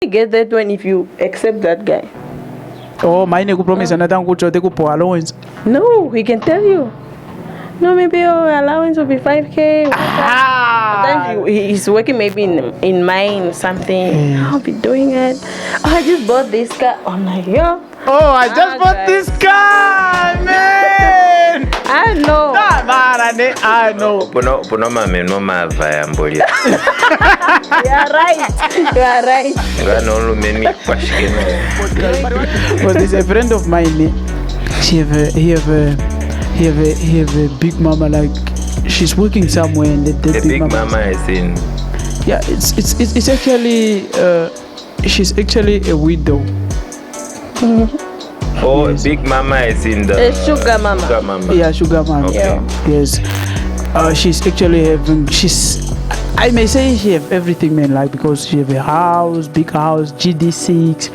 You get that one if you accept that guy. Oh, mine ku promise another kucho te ku po allowance. No, he can tell you. No, maybe your allowance will be 5K. Then he's working maybe in mine or something. I'll be doing it. Oh, I just bought this car. Oh my god. Oh, I just bought this car, man. I know. I know. Puno mame no mavaya mbolia. You are right. You are right. Ngano lumeni kwashikena. But there's a friend of mine. He have a big mama, like she's working somewhere and the big mama is in. Yeah, it's actually she's actually a widow. Oh, yes. Big mama is in the sugar mama. Sugar mama. Yeah, sugar mama. Okay. Yeah. Yes. She's actually having. I may say she have everything, man. Like because she have a house, big house, GD6.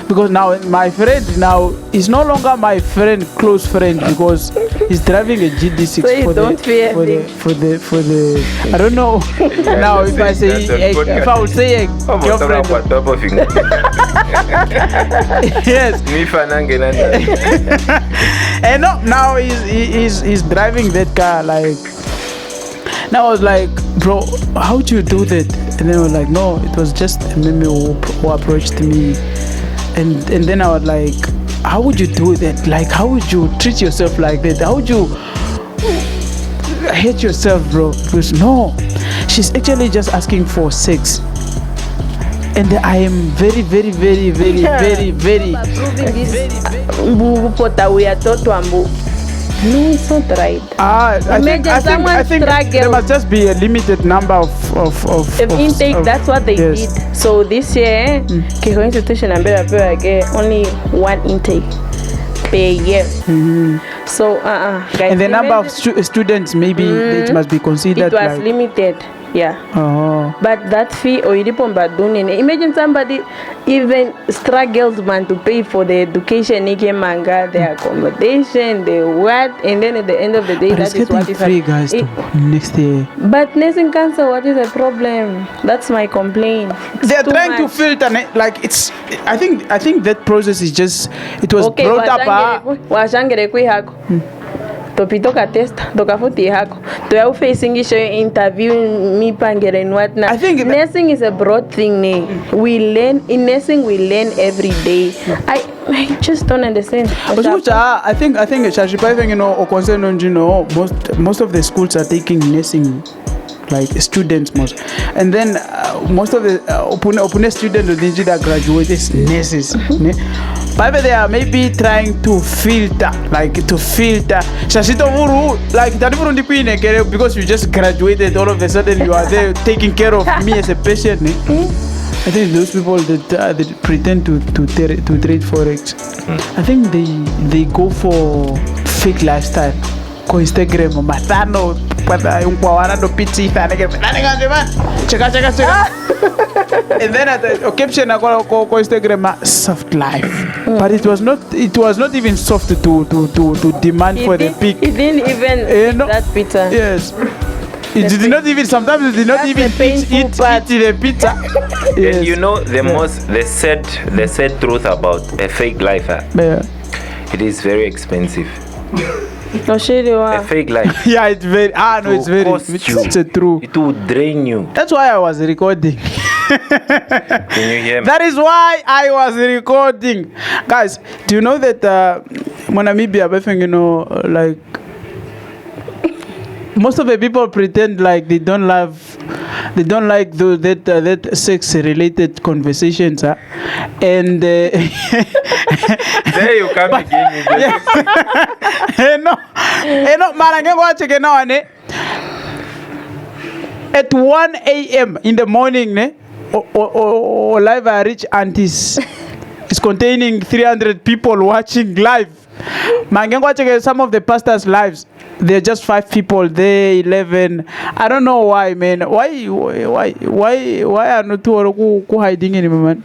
Because now my friend now is no longer my friend, close friend, because he's driving a GD6 so you don't fear for the I don't know. Now if I say if I would say a girlfriend. Yes. And now he's driving that car like. Now I was like, bro, how do you do that? And then I was like, no, it was just a meme who approached me. And then I was like, how would you do that? Like, how would you treat yourself like that? How would you hate yourself, bro? Because no, she's actually just asking for sex. And I am very. No, it's not right. I think there must just be a limited number of intake. That's what they did. So this year, Kiko institution and only one intake per year. Mm-hmm. So guys, and the number of students maybe it must be considered. It was limited. Yeah. Oh. But that fee or imagine somebody even struggles man to pay for the education, manga, their accommodation, the what, and then at the end of the day, but that is what is free, guys. Next year. But nursing cancer, what is the problem? That's my complaint. They are trying to filter, like it's. I think that process is just. It was brought up. Topitoka test tokafuti hako to you facing interview me pangere and whatnot. I think nursing is a broad thing. We learn in nursing, we learn every day. I just don't understand. I think most of the schools are taking nursing, like students most, and then most of the opune students that graduate is nurses. But they are maybe trying to filter. Shashito Vuru, like that because you just graduated, all of a sudden you are there taking care of me as a patient. I think those people that pretend to trade forex, I think they go for fake lifestyle. Ko Instagram matano pada yung pawarando pizza cheka and then at the caption ko Instagram soft life, but it was not even soft to demand for the pic. It didn't even that pizza. Yes. It did not even. Sometimes it did not even eat the pizza. Yes. You know the sad truth about a fake life. Yeah. It is very expensive. A fake life. Yeah, it's very. It's a true. It will drain you. That's why I was recording. Can you hear me? That is why I was recording, guys. Do you know that Namibian, like most of the people pretend like they don't like that sex related conversations, and there you come again. At 1 a.m. in the morning, or live I reach Unty's. It's containing 300 people watching live. Some of the pastors' lives, they're just 5 people there, 11. I don't know why, man. Why are not two hiding anymore, man?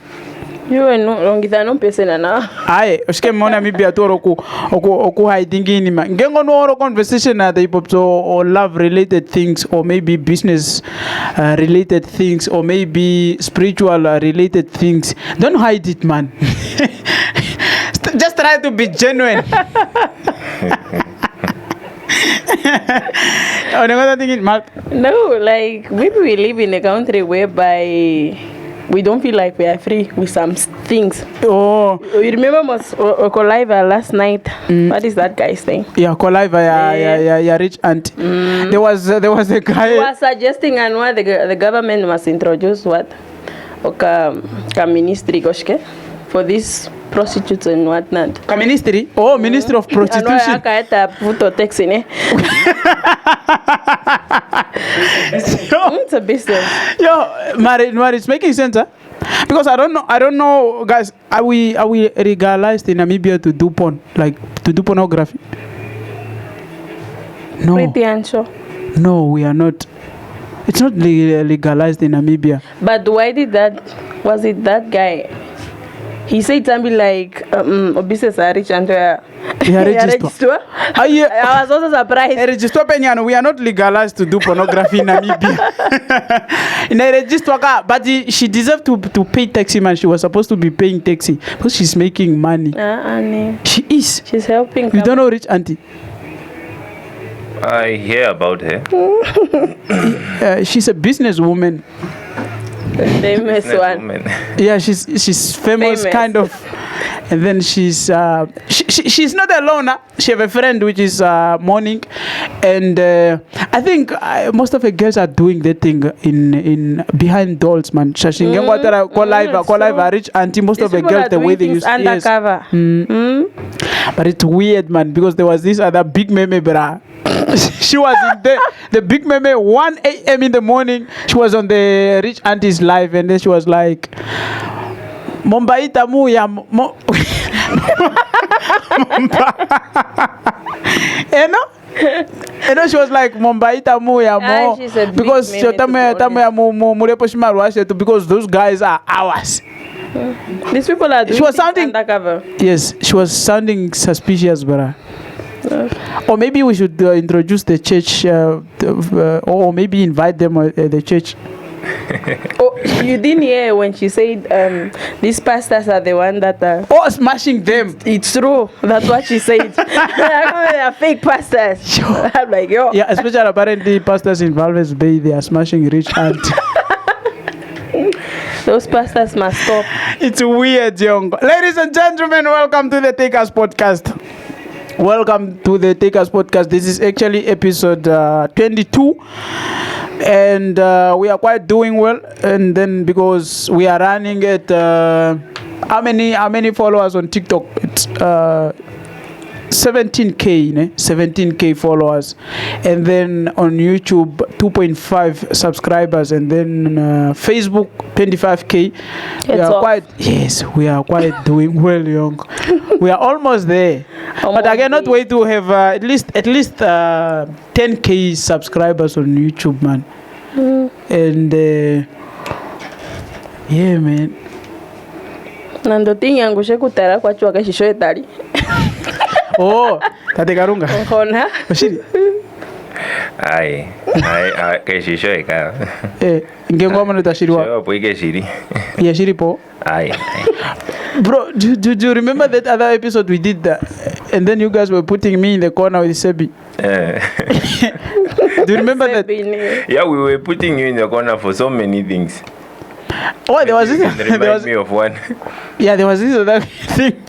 You no longitha no person na. Aye, ushike mona Namibia toro oku hiding in ma. Ngengo no oro conversation na the pop or love related things or maybe business related things or maybe spiritual related things. Don't hide it, man. Just try to be genuine. No, like maybe we live in a country whereby we don't feel like we are free with some things. Oh, you remember Okoliva last night? What is that guy's thing? Yeah, Okoliva, yeah, rich Unty. There was a guy. He was suggesting and what the government must introduce what ministry goshke for these prostitutes and whatnot. Ministry? Oh, Ministry of Prostitution. It's a business. Yo, it's making sense, huh? Because I don't know, guys. Are we legalized in Namibia to do porn, like to do pornography? No. Pretty unsure. No, we are not. It's not legalized in Namibia. But why did that? Was it that guy? He said something like, business are rich and register. I was also surprised. Register penyano, we are not legalized to do pornography in Namibia. In a register, but she deserved to pay taxi, man. She was supposed to be paying taxi because she's making money. She is. She's helping. You don't know rich Unty? I hear about her. She's a businesswoman. Famous one. Yeah, she's famous, kind of. And then she's she's not alone. She have a friend which is Morning, and I think most of the girls are doing that thing in behind doors, man. Call live rich Unty. Most of the girls the way they use undercover. Yes. But it's weird, man, because there was this other big meme, bra. She was in the big meme 1 a.m. in the morning. She was on the rich Unty's live, and then she was like, Mombaita mu ya you know, she was like Mombaita mu ya mo because because those guys are ours. These people are doing she was sounding undercover. Yes, she was sounding suspicious, brother. Or maybe we should introduce the church, or maybe invite them at the church. Oh, you didn't hear when she said these pastors are the one that are smashing them. It's true. That's what she said. They are fake pastors. Sure. I'm like, yo. Yeah, especially apparently pastors in Valves Bay, they are smashing rich Unty. Those pastors must stop. It's weird, young. Ladies and gentlemen, welcome to the Takers Podcast. Welcome to the Takers Podcast. This is actually episode 22, and we are quite doing well. And then because we are running at how many followers on TikTok? It's 17k followers, and then on YouTube 2.5 subscribers, and then Facebook 25k. We are quite doing well, young. We are almost there, but I cannot wait to have at least 10k subscribers on YouTube, man. And yeah, man. Nando yangu shekutara kwa chwa kashisho etali. Oh, Tate Karunga. Hona. Oshiri. Ai, keshisho eka. Ngengoma notashiriwa. Sio po ikeshiri. Yeah, shiri po. Ai. Bro, do you remember that other episode we did that? And then you guys were putting me in the corner with Sebi. Do you remember that? Yeah, we were putting you in the corner for so many things. Oh, there was this. Remind me of one. Yeah, there was this other thing.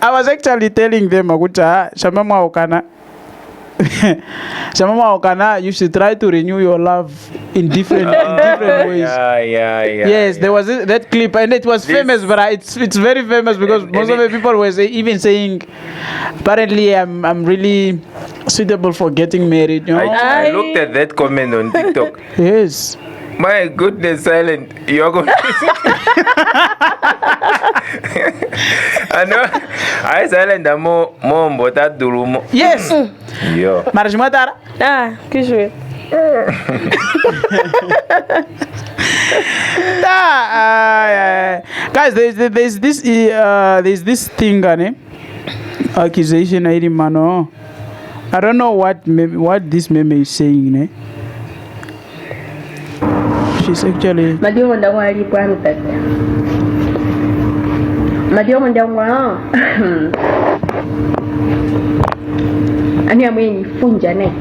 I was actually telling them, Maguta, Shamama Okana, you should try to renew your love in different ways. Yeah. Yes, there was that clip, and it was famous, but it's very famous because most of the people were even saying, apparently, I'm really suitable for getting married. You know? I looked at that comment on TikTok. Yes. My goodness, Syllent, you're going to I know. I Syllent mo mbota durumo. Yes. Yo. Maraj matara? Kishwe. Guys, there's this thing, accusation. I don't know what this meme is saying. She's actually. Madio ndawali kwanu tata. Madio ndawwa. Ani amweni funja ne.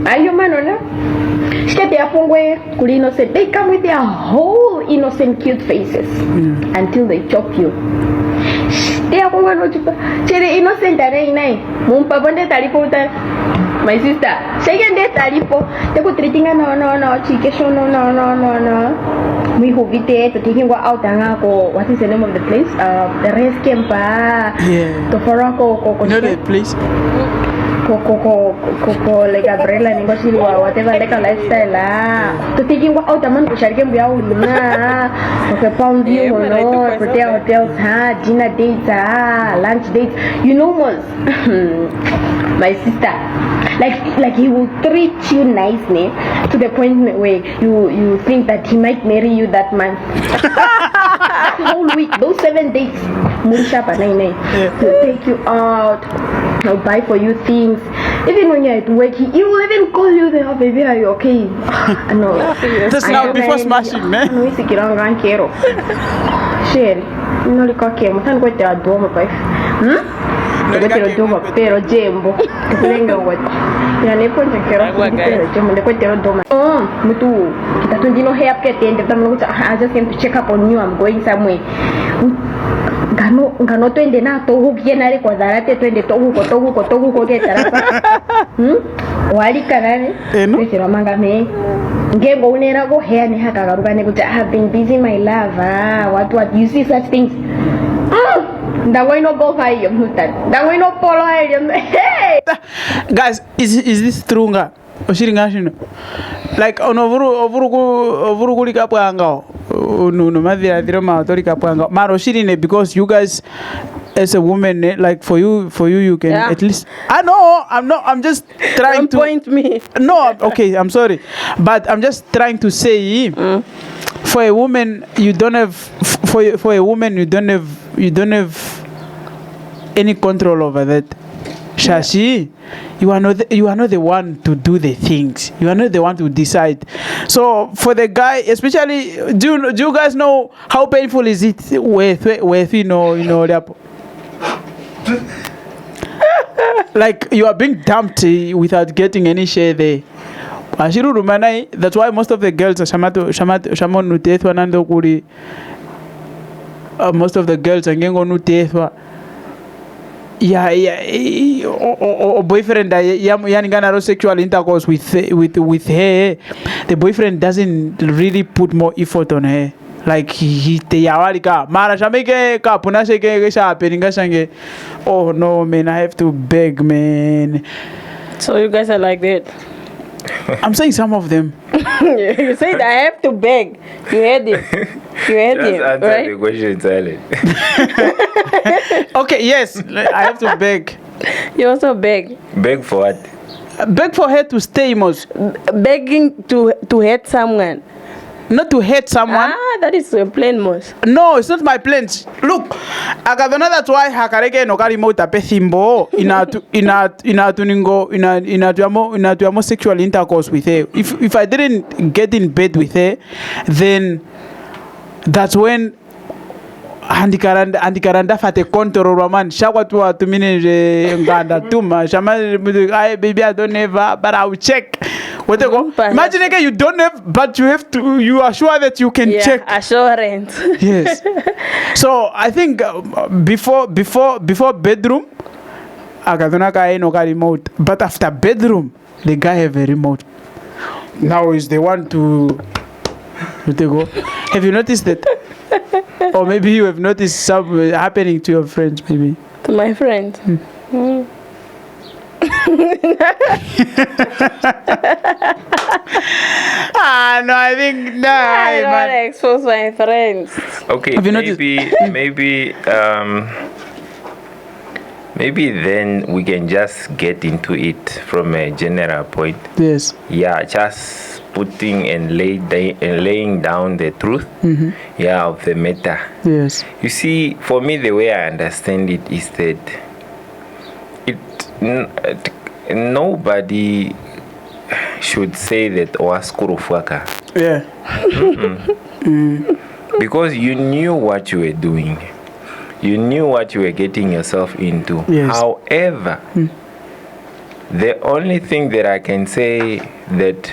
Ayo manona. Step ya pongwe kuli innocent. They come with their whole innocent cute faces until they chop you. They are going to chere innocent are inai. Mumpa bonde taliputa. My sister, second day talipo. They go treating no, chike show no. We who be there to taking out and go. What is the name of the place? The rest camp. Yeah. To Forako. You know the place? Coco, like Gabriela, Ningosiliwa, whatever, like a lifestyle. To taking out a man, which I can be out. Okay, pound you, hotel hotels, dinner dates, lunch dates. You know, most. My sister, like he will treat you nicely to the point where you think that he might marry you that month. That whole week, those 7 days, he'll take you out, he'll buy for you things. Even when you're at work, he will even call you there, oh, baby, are you okay? No. Just now before smashing, man. No, it's a grand kero. Share. No, look okay. I'm going to go to wife. Pero jembo kulenga watu yani ponje kero pero jembo le kwetero doma mutu kitatu ndino hair care tende tamu I just came to check up on you. I'm going somewhere ngano twende na to hukiena ile kwa zarate twende to huko ke tarapa wali kanane nisira manga me ngengo unera go hair ni haka garugane kuti I have been busy my love what you see such things. That no go for you, that no follow him. Hey, guys, is this true? Like on ovuru kulika pwanga no madhira diroma autorika pwanga maro shirine because you guys as a woman like for you you can at least I'm just trying to point me. No, okay, I'm sorry, but I'm just trying to say for a woman you don't have for a woman you don't have any control over that. Shashi, you are not the one to do the things. You are not the one to decide. So for the guy, especially, do you guys know how painful is it with you know like you are being dumped without getting any share there. Ashiru rumanai. That's why most of the girls are shamon nutethwa nando kuri. Most of the girls are ngengo nutethwa. Or boyfriend yaningana sexual intercourse with her. The boyfriend doesn't really put more effort on her. Like he te yawali ka mara shameke ka punasheke sha peninga shange. Oh no man, I have to beg, man. So you guys are like that? I'm saying some of them. You said I have to beg. You heard it. Answer right? the question silent. Okay, yes, I have to beg. You also beg. Beg for what? Beg for her to stay, most. Begging to hate someone. Not to hate someone. That is a plain most. No, it's not my plans. Look, akadona that's why hakareke no kari mota pethimbo inatuamo sexual intercourse with her. If I didn't get in bed with her, then that's when andikaranda fate control roman shakwa tu mine nganda tuma shama baby I don't have but I will check. What they go? Imagine again, you don't have, but you are sure that you can check. Assurance. Yes. So I think before bedroom, akadona ka no remote. But after bedroom, the guy have a remote. Now is the one to. What they go? Have you noticed that? Or maybe you have noticed something happening to your friends, maybe. To my friends. No, I think no. I don't want to expose my friends. Okay, maybe maybe then we can just get into it from a general point. Yes. Yeah, just putting and laying down the truth. Yeah, of the matter. Yes. You see, for me, the way I understand it is that nobody should say that waskurufuaka. Yeah. Because you knew what you were doing. You knew what you were getting yourself into. Yes. However, the only thing that I can say that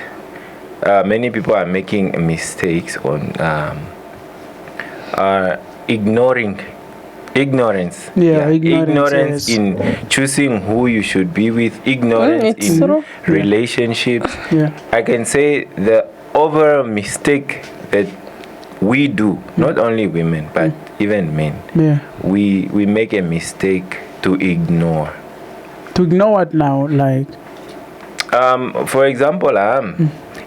many people are making mistakes on are ignorance. Yeah, ignorance yes. in choosing who you should be with, ignorance it's in true. relationships. Yeah. I can say the overall mistake that we do, not only women but even men, Yeah. we make a mistake to ignore. To ignore what now? Like, For example,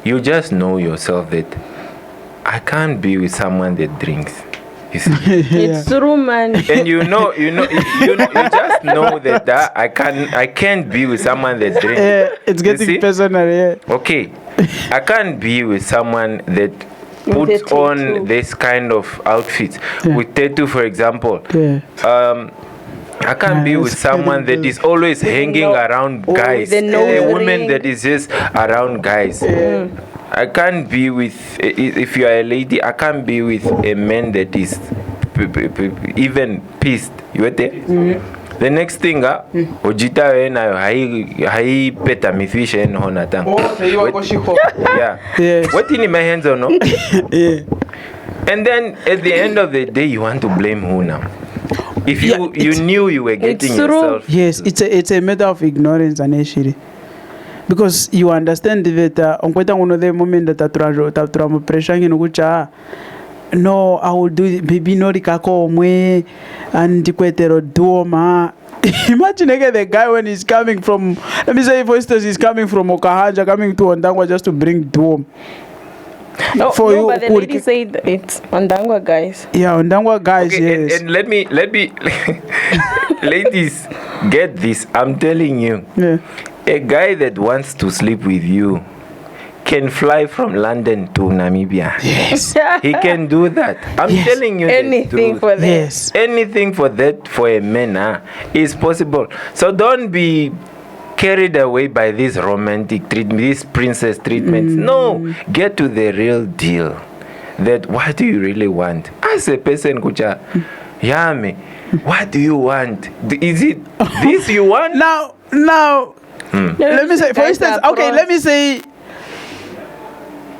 you just know yourself that I can't be with someone that drinks. You see? It's true, man. And you just know that I can't be with someone that drinks. it's You getting see? personal. Yeah. Okay, I can't be with someone that With puts a on tattoo. this kind of outfits. Yeah. With tattoo, for example. Yeah. I can't be with it's someone that is always hanging around guys. the nose A woman ring. that is just around guys. I can't be with, if you are a lady, I can't be with a man that is even pissed. You get it? The next thing, ojita wena hai peta mifisha en honatang. Yeah. Yes. What in my hands or no? Yeah. And then at the end of the day, you want to blame who now? If Yeah, you knew you were getting true. yourself. Yes, it's a matter of ignorance and actually. Because you understand that onkweta ngono the moment that tatura pressure ngino kucha no, I will do it, baby no rikako omwe and dikwetero duoma. Imagine again the guy when he's coming from, let me say for instance he's coming from Okahanja coming to Ondangwa just to bring duom. No, For you, but the could- lady said it's Ondangwa, guys. Yeah, Ondangwa guys, Okay, yes. and let me ladies, get this. I'm telling you, Yeah. a guy that wants to sleep with you can fly from London to Namibia. Yes. He can do that. I'm Yes. telling you. the Anything truth. for them. Yes. Anything for that, for a man, is possible. So don't be carried away by this romantic treatment, these princess treatments. No, get to the real deal. That what do you really want? As a person, kucha, yame, what do you want? Is it this you want? Now, let me say, for Guys instance, are okay, pros.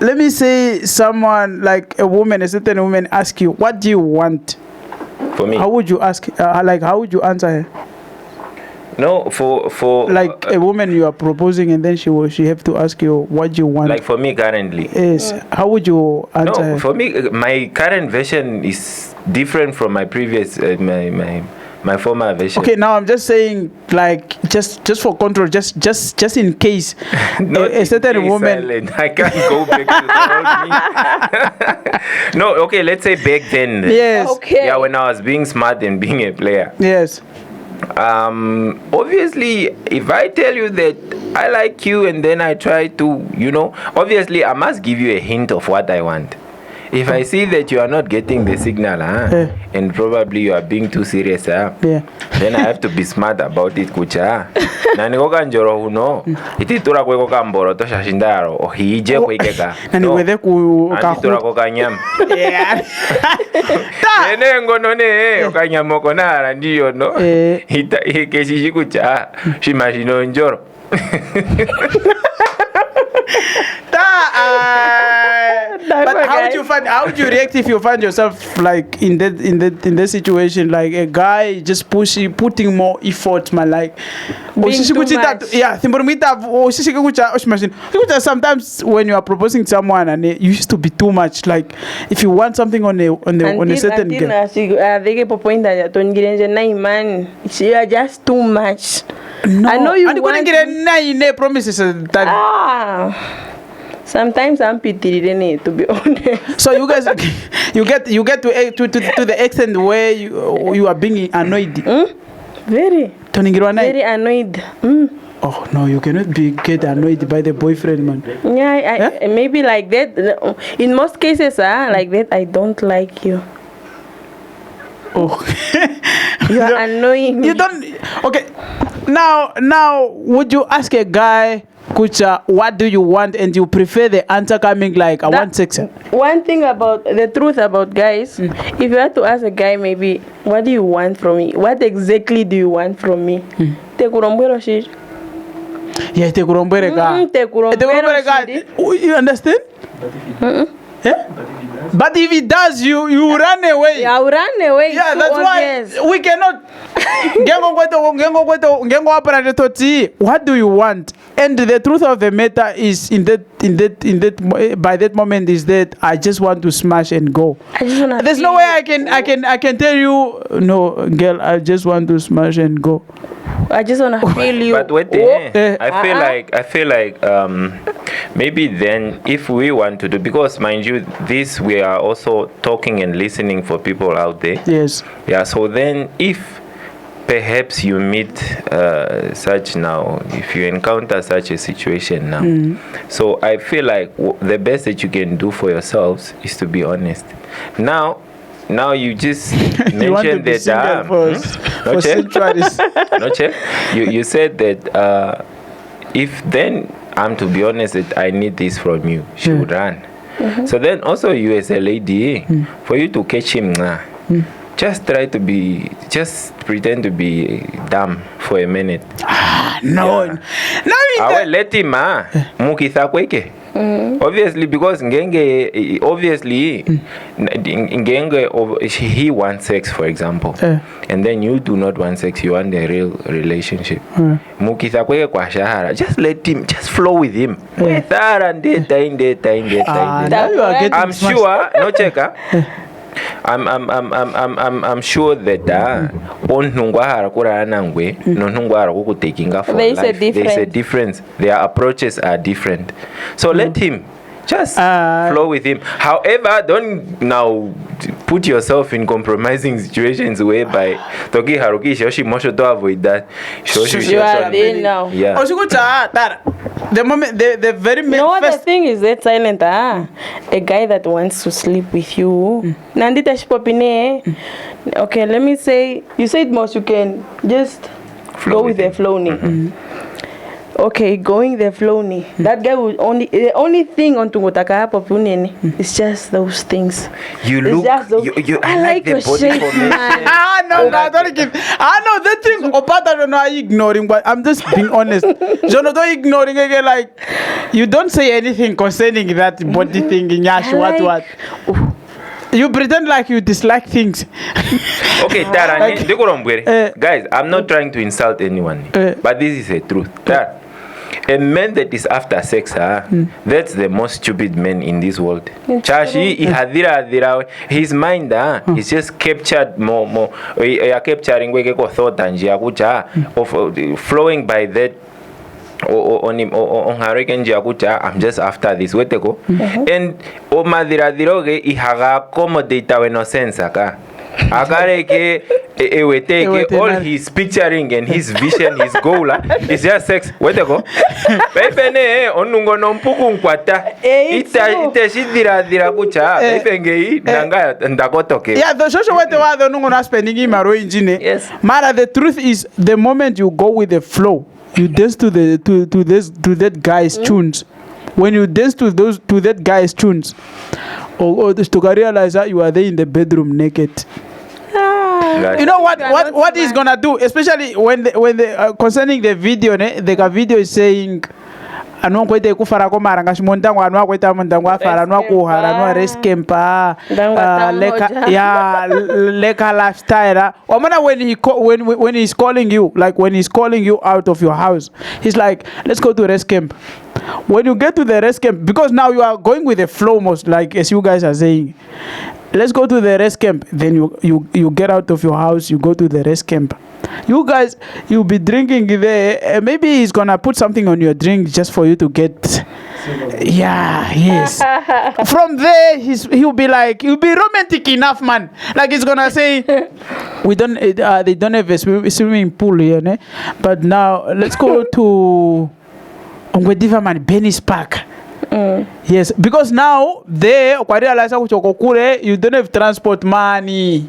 let me say someone like a woman, a certain woman ask you, what do you want? For me, How would you ask, how would you answer her? no. For Like a woman you are proposing and then she have to ask you, what do you want? like for me currently. Yes, how would you answer No, her? for me, my current version is different from my previous, my former version. Okay, now I'm just saying, like, just for control, just in case Not a certain in woman. silent. I can't go back to the old me. No, okay, let's say back then. Yes. Okay. Yeah, when I was being smart and being a player. Yes. Obviously, if I tell you that I like you and then I try to, obviously I must give you a hint of what I want. If I see that you are not getting the signal, and probably you are being too serious, Yeah. then I have to be smart about it, kucha. Na nikoka njoro huno, ititura kweko kamboro to shashindaro, o hije kwekeka. Na niweze ku Ititura koka nyam. Yeah. Ene ngono ne okanyamoko nara ndiyo no. Hita keshi kucha, shimashino njoro. But how would you react if you find yourself like in that situation, like a guy just putting more effort, man, like Being too much. yeah, sometimes when you are proposing to someone and you used to be too much, like if you want something on a certain girl. You are just too much. No, I know you and couldn't want get a 9 promises at the time. Sometimes I'm pitied, to be honest. So you guys, you get to the extent where you are being annoyed. Very. Toningirwa naye? Very annoyed. Oh no, you cannot get annoyed by the boyfriend, man. Yeah, maybe like that. In most cases, like that, I don't like you. Oh. You are annoying me. You don't. Okay. Now, would you ask a guy, Kucha, what do you want, and you prefer the answer coming like, I want sex? One thing about the truth about guys, if you had to ask a guy, maybe, what do you want from me? What exactly do you want from me? Tekurombwero shit. Yeah, tekurombwere ka. Tekurombwero shit. You understand? Yeah? But if he does, you run away. Yeah, I'll run away. Yeah, too, that's why we cannot. What do you want? And the truth of the matter is, by that moment, is that I just want to smash and go. There's no way I can tell you, no, girl, I just want to smash and go. I just wanna feel you. But wait, I feel like maybe then if we want to do, because mind you, this we are also talking and listening for people out there. Yes. Yeah. So then, if perhaps you meet if you encounter such a situation now, so I feel like the best that you can do for yourselves is to be honest. Now you just mentioned that you said that if then I'm to be honest that I need this from you, she would run. So then also you as a lady, for you to catch him, just pretend to be dumb for a minute. No. I will let him mukitha kweke. Obviously, because he wants sex, for example, and then you do not want sex, you want a real relationship. Just let him, just flow with him. I'm sure, no checker. I'm sure that there's a difference. Their approaches are different. So let him just flow with him. However, don't now put yourself in compromising situations whereby Toki Haruki Shoshi Mosho to avoid that. You are there now. Yeah. The moment the very the thing is that Syllent, a guy that wants to sleep with you. Nandita shipopine. Okay, let me say, you said most you can just go with the flow. Okay, going the flow. That guy will the only thing on Tungotaka Popuni is just those things. You it's look just those, you I like your shape, man. No, don't give. That thing Opata don't know ignoring, but I'm just being honest. Jono don't ignoring again, like you don't say anything concerning that body thing in Yash, what. You pretend like you dislike things. Okay, guys, I'm not trying to insult anyone, but this is the truth. A man that is after sex, that's the most stupid man in this world. His mind is just captured more. Capturing thought and flowing by that. On I'm just after this. And accommodate no sense. All his picturing and his vision, his goal is just sex. Yeah, the social yes. Mara, the truth is, the moment you go with the flow, you dance to that guy's tunes. When you dance to that guy's tunes, or to realize that you are there in the bedroom naked. You know what he's gonna do, especially when the concerning the video, the video is saying anokwete kufara ko maranga shimontango anwa kweta montango afara anwa kuhara anwa reskempa leka lifestyle. Omana when he's calling you, like when he's calling you out of your house, he's like, let's go to rest camp. When you get to the rest camp, because now you are going with the flow, most like as you guys are saying, let's go to the rest camp. Then you get out of your house, you go to the rest camp. You guys, you'll be drinking there. Maybe he's gonna put something on your drink just for you to get. Yeah, yes. From there, he'll be romantic enough, man. Like he's gonna say, We don't. They don't have a swimming pool here, ne? But now let's go to Ongwediva man Benny's Park. Yes, because now there you don't have transport money.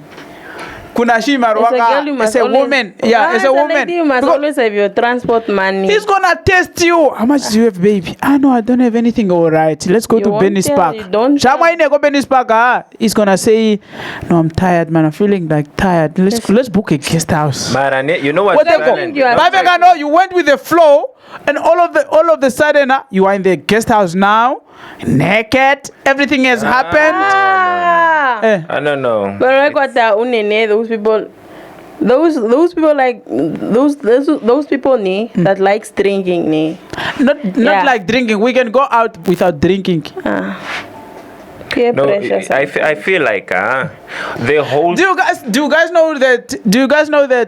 Kunashima Rwaka is a woman. Yeah, it's a woman. Lady, you must always have your transport money. He's gonna test you. How much do you have, baby? No, I don't have anything. All right, let's go to Benny's Park. Go Benny's Park. He's gonna say, no, I'm tired, man. I'm feeling like tired. Let's book a guest house. Man, you know what? No, you went with the flow, and all of the sudden, you are in the guest house now, naked. Everything has happened. I don't know. But I got that unene, those people. Those people like those people that likes drinking Not like drinking. We can go out without drinking. Peer pressure. I feel like the whole. Do you guys know that?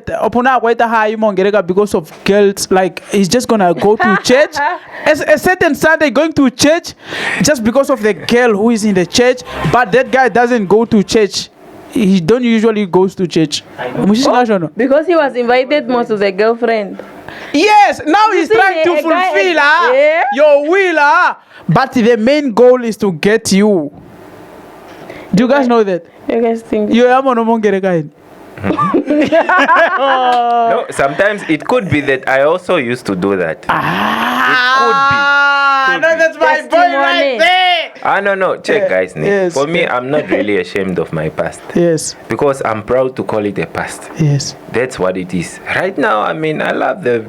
Opuna Waita Hai Mongerega because of girls, like he's just gonna go to church. A certain Sunday going to church just because of the girl who is in the church, but that guy doesn't go to church. He don't usually goes to church. Because he was invited more to the girlfriend. Yes, now he's trying to fulfill your will, but the main goal is to get you. Do you guys know that? You guys think you are monomongerega? No, sometimes it could be that I also used to do that. It could be. No, that's my boy right there. No. Check, guys. Yes. For me, I'm not really ashamed of my past. Yes. Because I'm proud to call it a past. Yes. That's what it is. Right now, I love the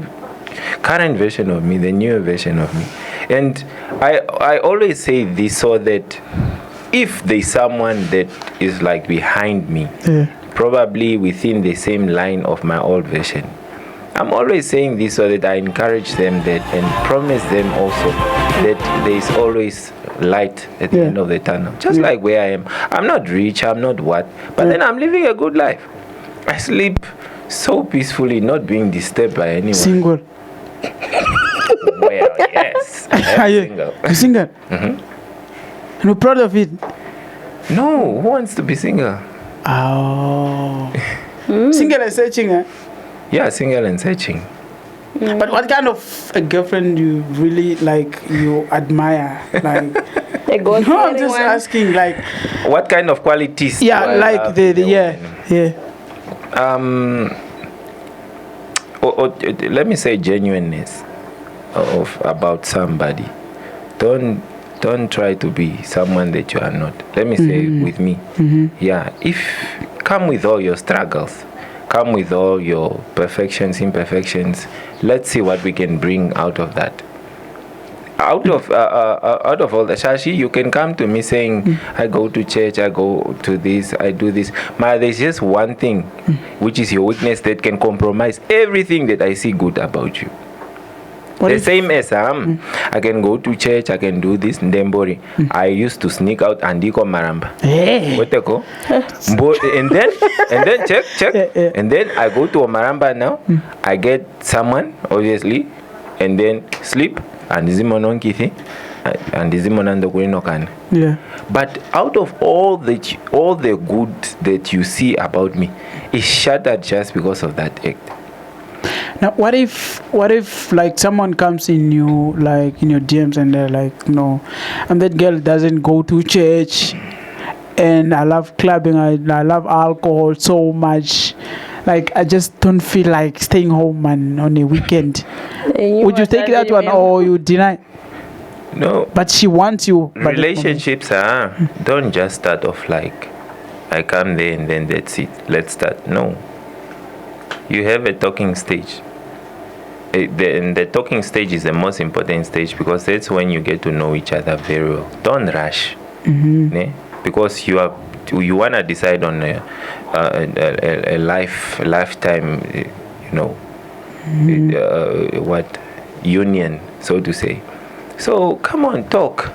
current version of me, the newer version of me. And I always say this so that if there's someone that is like behind me, probably within the same line of my old version, I'm always saying this so that I encourage them that and promise them also that there is always light at the end of the tunnel. Just like where I am. I'm not rich, I'm not what, but then I'm living a good life. I sleep so peacefully, not being disturbed by anyone. Single. Well, yes. I'm single. You're single? Mm-hmm. And you're proud of it? No, who wants to be single? Oh. Single and searching, Yeah, single and searching. But what kind of a girlfriend you really like, you admire? Like, I'm just asking, like, what kind of qualities? Yeah, like let me say genuineness about somebody. Don't try to be someone that you are not. Let me say with me. Yeah, come with all your struggles, come with all your perfections, imperfections. Let's see what we can bring out of that. Out of all the shashi, you can come to me saying, I go to church, I go to this, I do this. But there's just one thing, which is your weakness that can compromise everything that I see good about you. Same as I can go to church, I can do this. Ndembori. I used to sneak out and diko maramba. And then check. And then I go to a maramba now. I get someone, obviously, and then sleep and zimononkithi and zimonandokurinokan. Yeah. But out of all the good that you see about me is shattered just because of that act. Now, what if like someone comes in you, like in your DMs, and they're like, no, and that girl doesn't go to church, and I love clubbing, I love alcohol so much, like I just don't feel like staying home on a weekend. Would you take that one or you deny? No. But she wants you. Relationships don't just start off like I come there and then that's it. Let's start. No. You have a talking stage. The talking stage is the most important stage because that's when you get to know each other very well. Don't rush, because you want to decide on a lifetime, union, so to say. So come on, talk.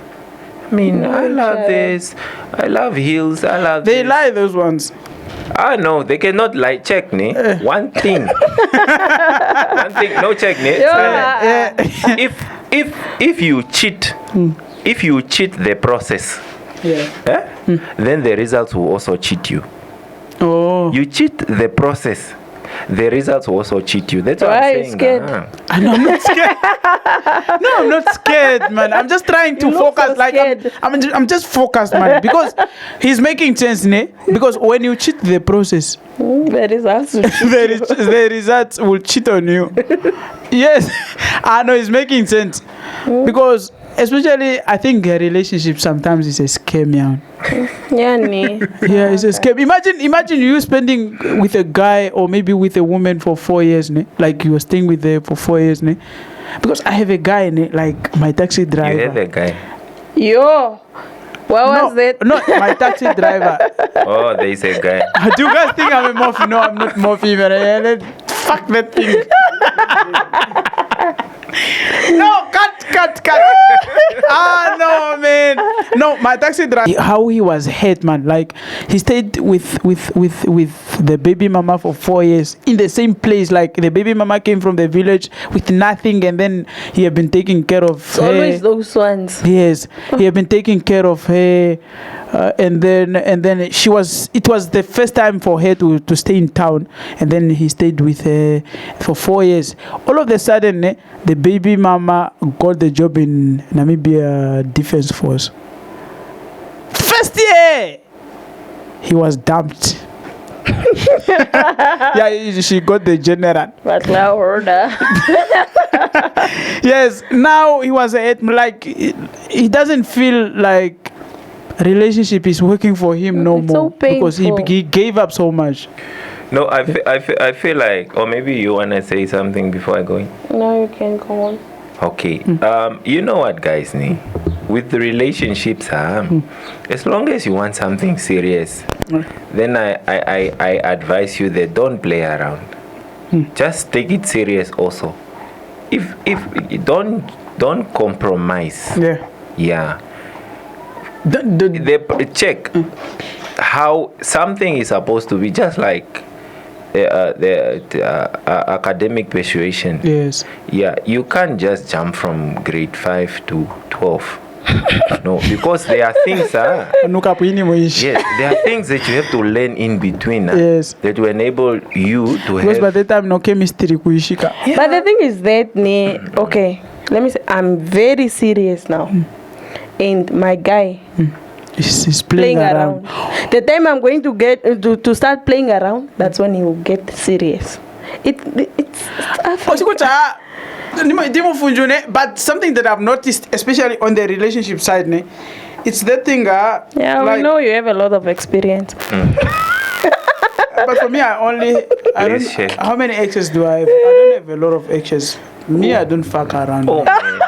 I love this. I love heels. I love. They lie, those ones. No, they cannot lie. Check, one thing. No check, If you cheat, if you cheat the process, then the results will also cheat you. Oh. You cheat the process. The results will also cheat you. That's what Why I'm are saying. you scared? No, I'm not scared. No, I'm not scared, man. I'm just trying to You look focus. so scared. I'm just focused, man. Because he's making sense, ne? Because when you cheat the process, The results will cheat you. the results will cheat on you. Yes, I know it's making sense. Because especially, I think a relationship sometimes is a scam, yeah. Yeah, nee. Yeah, it's a scam. Imagine you spending with a guy or maybe with a woman for 4 years, ne? Like you were staying with her for 4 years, ne? Because I have a guy, ne? Like my taxi driver. You have a guy. Yo, what was that? No, my taxi driver. Oh, there is a guy. Do you guys think I'm a Morphe? No, I'm not Morphe, man. Fuck that thing. No, cut. No, man. No, my taxi driver. How he was hurt, man. Like he stayed with the baby mama for 4 years in the same place. Like the baby mama came from the village with nothing, and then he had been taking care of It's always those ones. Yes, he had been taking care of her, and then it was the first time for her to stay in town, and then he stayed with her for 4 years. All of a sudden, the baby mama got the job in Namibia Defense Force. First year, he was dumped. Yeah, she got the general. But now order. Yes, now he was like he doesn't feel like relationship is working for him no It's more so because painful. he gave up so much. No, I feel like, or maybe you want to say something before I go in. No, you can go on. Okay. You know what, guys? With the relationships, as long as you want something serious, then I advise you that don't play around. Just take it serious also. If don't compromise. Yeah. They check how something is supposed to be, just like the academic persuasion. Yes. Yeah, you can't just jump from grade 5 to 12. No, because there are things yes, there are things that you have to learn in between. Yes. That will enable you to Because by have. the time no chemistry kuishika. Yeah. But the thing is that, okay, let me say, I'm very serious now. And my guy He's playing around. The time I'm going to get to start playing around, that's when he will get serious. It's But something that I've noticed, especially on the relationship side, it's that thing. yeah, like, we know you have a lot of experience. But for me, I don't. Share. How many exes do I have? I don't have a lot of exes. Me, I don't fuck around. Oh, man.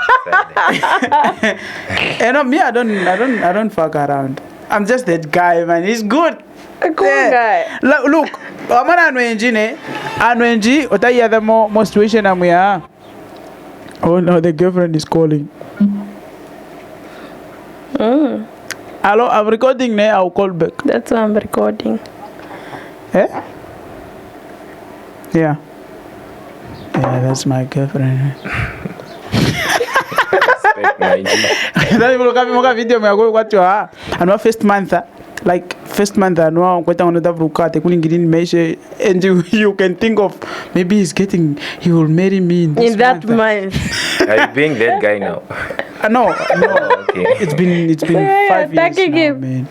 Me, I don't fuck around. I'm just that guy, man. He's good. A cool guy. Look, I'm an Anwenji. Otaya the more situation I'm here. Oh no, the girlfriend is calling. Hello, I'm recording now. I'll call back. That's why I'm recording. Yeah, that's my girlfriend. Respect, my G. Video and first month, like first month, and you can think of maybe he will marry me in that month. Are you being that guy now? No. Okay. It's been 5 years now, man.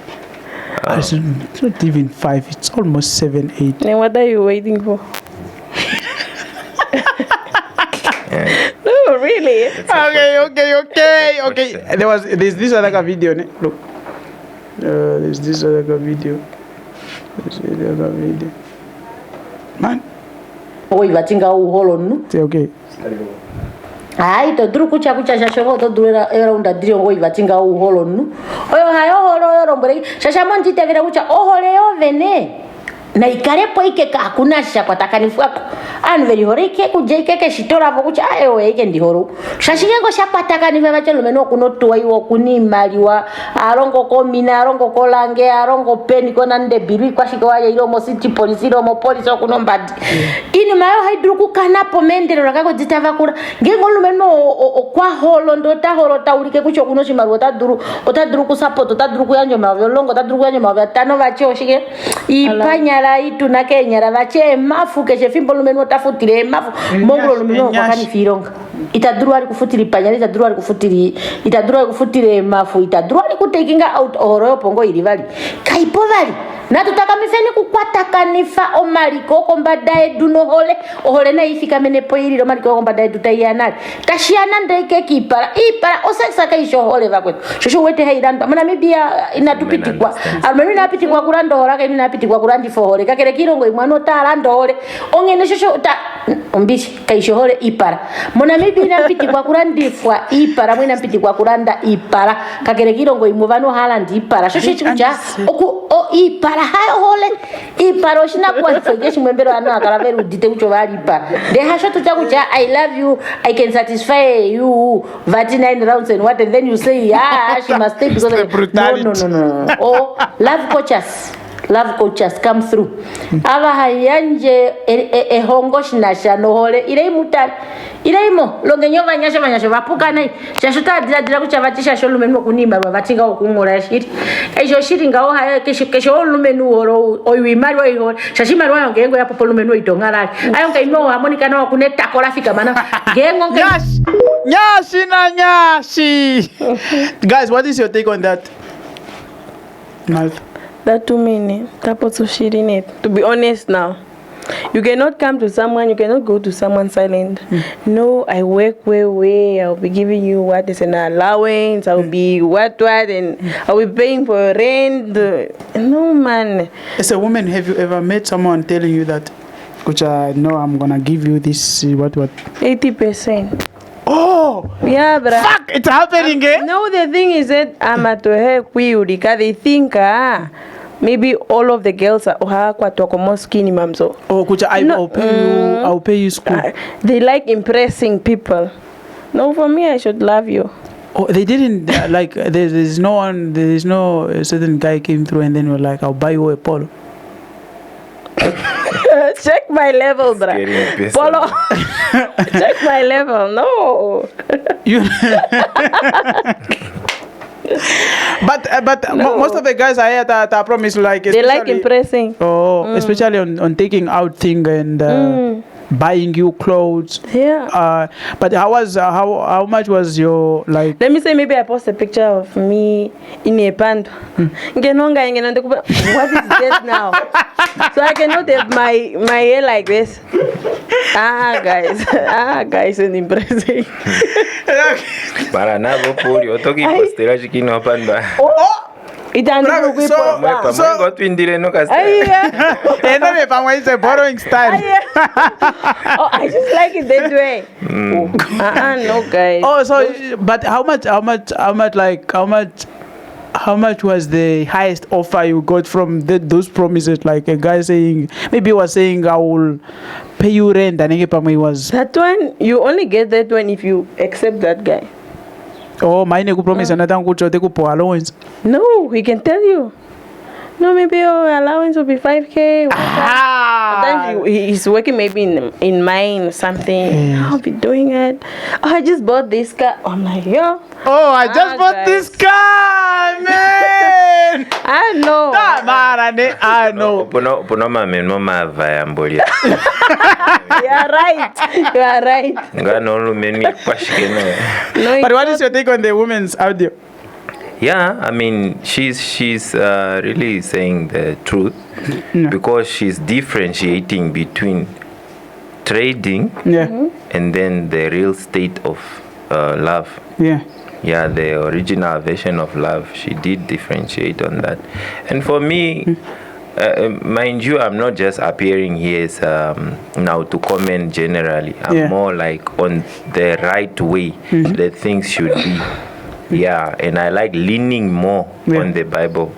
It's not even 5. It's almost 7, 8. Then what are you waiting for? No, really. Okay. There's this other video. Look. There's this other video. Man. Oi vatinga uholo nu. Say okay. Ai to duru kucha shasho to duru era unda drio oi vatinga uholo nu. Oyo hayo holo yo rombore shasha monti tevera kucha ohole yo vene. Na ikarepo ike ka hakuna sha kwa takanifu yako. and very hore ke kujeke ke shitora vo kucha ayo yake ndihoro shashikengo shapatakani va vachelume no kunotuwa iwo kunimaliwa arongo komina arongo kolange arongo peni kona nde biri kwashika waye ilo mo city police ilo mo police okunombadi ini mayo haidruku kana pomendero rakako dzitavakura ngengolume no kwa holo ndo ta holo taulike kucho kuno chimaru otaduru kusupport otaduru kuyanjo mavyolongo otaduru kuyanjo mavyatano vachoshike ipanyala itu nakenyala vache mafu keshe fimbo lume no tafutire mafu mongo lume no kwakani fironga itaduru ali kufutiri panyala itaduru ali kufutire mafu itaduru ali kutakinga out oro pongo ilivali kaipovali na tutakamifeni kukwatakanisa omaliko kombadaye duno hole na ifika menepo ililo maliko kombadaye tutayanali tashiana ndeke ipara osakisaka isho hole vakwetu shosho wete hairanda Namibia inatupitikwa alumemi napitikwa kurando hola kemi napitikwa kurandi fohole kakere kirongo imwano talando hole ongene shosho ombishi kaisho hole ipara Namibia inapitikwa kurandifwa ipara mwina pitikwa kuranda ipara kakere kirongo imuvano halandi ipara shosho chikucha ipara hayo hole iparo shina kwa fegeshi mwembero ano akalaveru dite kucho vali ipara de hasho tutakucha I love you I can satisfy you 39 rounds and what and then you say she must stay because of no oh love coaches come through ava hayanje hongo shinasha no hole ireimo longenyova nyasho vapuka nai chashuta dira kuchavatisha sholume no kunimba vatinga okungora shiri ejo shiri ngawo haye kesho lume no horo oyimaru oyo shashima rwayo ngengo yapo lume no idongala ayo ngaimo harmonica no kuneta kolafika mana ngengo nyashi guys, what is your take on that? That too many to be honest now. You cannot come to someone, you cannot go to someone silent. No, I work way, I'll be giving you what is an allowance, I'll be what, and I'll be paying for rent. No, man. As a woman, have you ever met someone telling you that, Kucha, no, I'm gonna give you this, what? 80%. Oh! Yeah, bro. Fuck, it's happening, eh? No, the thing is that I'm at they think, maybe all of the girls are more skinny, mamso. Oh, Kucha, I'll pay you school. They like impressing people. No, for me, I should love you. Oh, they didn't, there's no certain guy came through and then were like, I'll buy you a polo. Check my level, bro. Polo. Check my level. No. But no. Most of the guys I had that promise like they like impressing. Especially on taking out thing and buying you clothes. Yeah. But how much was your like? Let me say maybe I post a picture of me in a pant. What is this now? So I cannot have my hair like this. Guys, and impressing. Para nabo puri otoki postera chikino panda. It and so twindire no cast. It's a borrowing style. I just like it that way. No, guys. Oh, so but how much was the highest offer you got from those promises? Like a guy saying, maybe he was saying, I will pay you rent, and he was that one. You only get that one if you accept that guy. Oh, my nigga promise another allowance. No, he can tell you. No, maybe your allowance will be 5K. Then he's working maybe in mine or something. I'll be doing it. Oh, I just bought this car. I'm like, yo. Oh, I just bought this car, man. I know. I know. You are right. But what is your take on the women's audio? Yeah, I mean, she's really saying the truth because she's differentiating between trading and then the real state of love. Yeah, the original version of love. She did differentiate on that. And for me, mind you, I'm not just appearing here as, now to comment generally. I'm more like on the right way that things should be. Yeah, and I like leaning more on the Bible.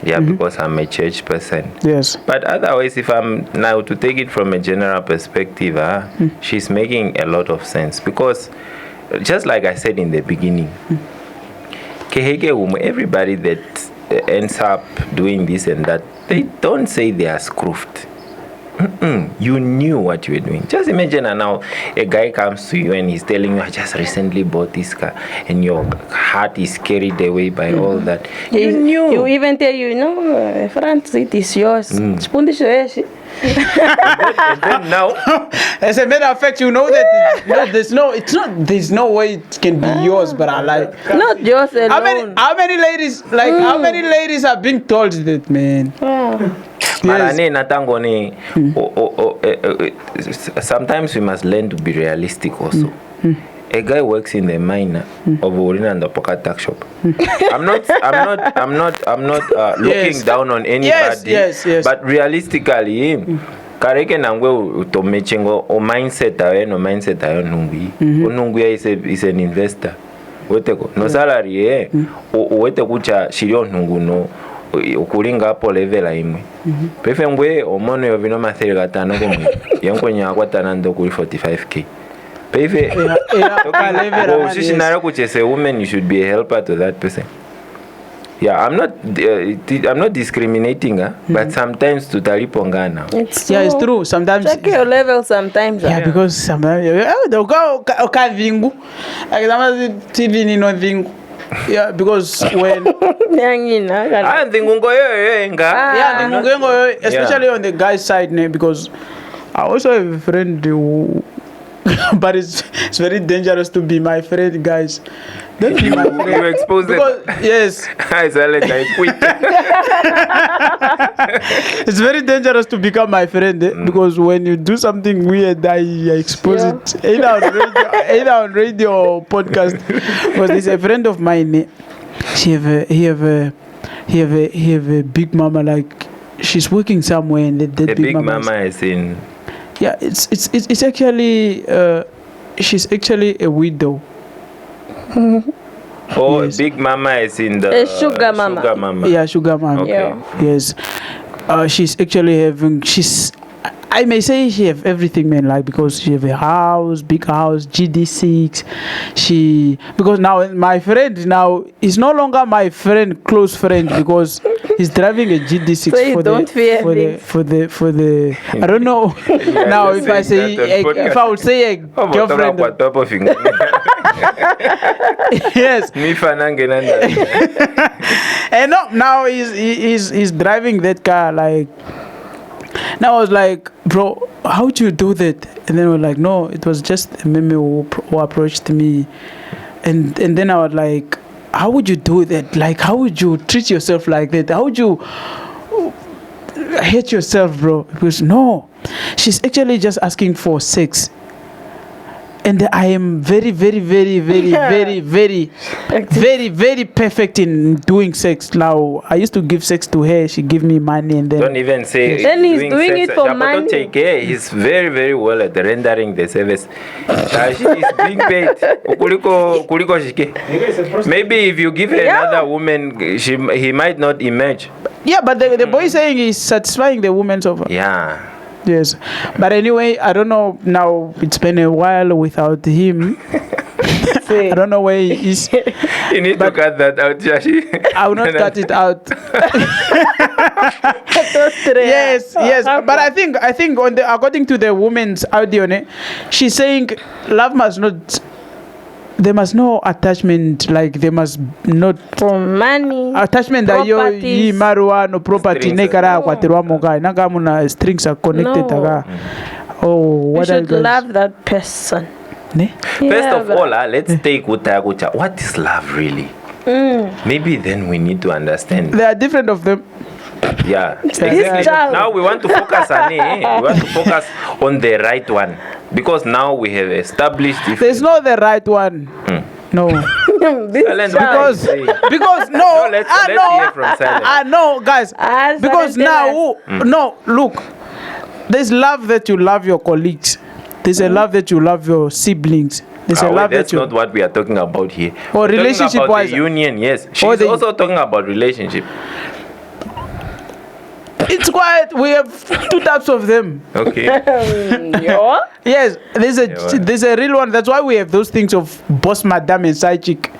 Yeah, because I'm a church person. Yes. But otherwise, if I'm now to take it from a general perspective, she's making a lot of sense. Because just like I said in the beginning, everybody that ends up doing this and that, they don't say they are scroofed. You knew what you were doing. Just imagine now a guy comes to you and he's telling you, I just recently bought this car, and your heart is carried away by all that. You knew. You even tell you, no, front seat is yours. Spoon is yours. And then now, As a matter of fact, you know that there's no way it can be yours, but I like. Not yours alone. How many ladies are being told that, man? Sometimes we must learn to be realistic also. A guy works in the mine of Orina and the pocket tuck shop. I'm not looking down on anybody. Yes. But realistically, kareke nangwe utomechengo o mindset ayo nungui. Nungui is an investor. Weteko no salary wete kucha shirion nungu no ukulinga hapo level imwe. Pefe ngwe omono yo vino mathiri gatano kemwe. Yanko nya kwatana ndo kuri 45k. Pefe shishi nara kuchese woman, you should be a helper to that person. Yeah, I'm not discriminating, but sometimes tutalipongana. It's true. Sometimes check your level sometimes. Yeah, because sometimes they'll go vingu. Like TV ni no vingu. Yeah, because when especially on the guy's side, because I also have a friend who but it's very dangerous to be my friend, guys. Don't be my friend. You expose because, it. Yes. I quit. It's very dangerous to become my friend because when you do something weird, I expose it either on radio or podcast. Because there's a friend of mine. He have a big mama, like she's working somewhere, and that the big mama is in. Yeah, it's actually she's actually a widow. Oh, yes. Big mama is in the sugar mama. Yeah, sugar mama. Okay. Yeah. Yes, she's actually having. I may say she have everything, man. Like because she have a house, big house, GD6. Because now my friend now is no longer my friend, close friend, because he's driving a GD6 so for the. I don't know. Now if I say if I would say a girlfriend. Yes. And now he's driving that car like. Now I was like, bro, how would you do that? And then we're like, no, it was just a meme who approached me. And then I was like, how would you do that? Like, how would you treat yourself like that? How would you hate yourself, bro? Because no, she's actually just asking for sex. And I am very, very, very, very, very, very, very, very perfect in doing sex. Now, I used to give sex to her. She give me money, and then don't even say. Then he's doing it for money. Take care. He's very, very well at rendering the service. She is being paid. Maybe if you give her another woman, he might not emerge. Yeah, but the boy saying he's satisfying the woman so far. Yeah. Yes, but anyway, I don't know. Now it's been a while without him. I don't know where he is. You need to cut that out, Joshi. I will not cut it out. Yes. But I think according to the woman's audio, she's saying love must not. There must no attachment, like there must not from money attachment that you marua no property nekara kwaterwa moga nanga muna strings are connected aga. Oh, what you should love that person. First of all, let's take Utagucha. What is love really? Maybe then we need to understand. There are different of them. Yeah. Exactly. Now we want to focus on the right one. Because now we have established there's no the right one. No. because no. Let's hear from Syllent. No, guys. Because now no, look. There's love that you love your colleagues. There's a love that you love your siblings. There's a love that's not what we are talking about here. Or relationship wise. Union, yes. She's also talking about relationship. It's quite. We have two types of them. Okay. Yeah. Yes, there's Yeah. there's a real one. That's why we have those things of boss madam and side chick.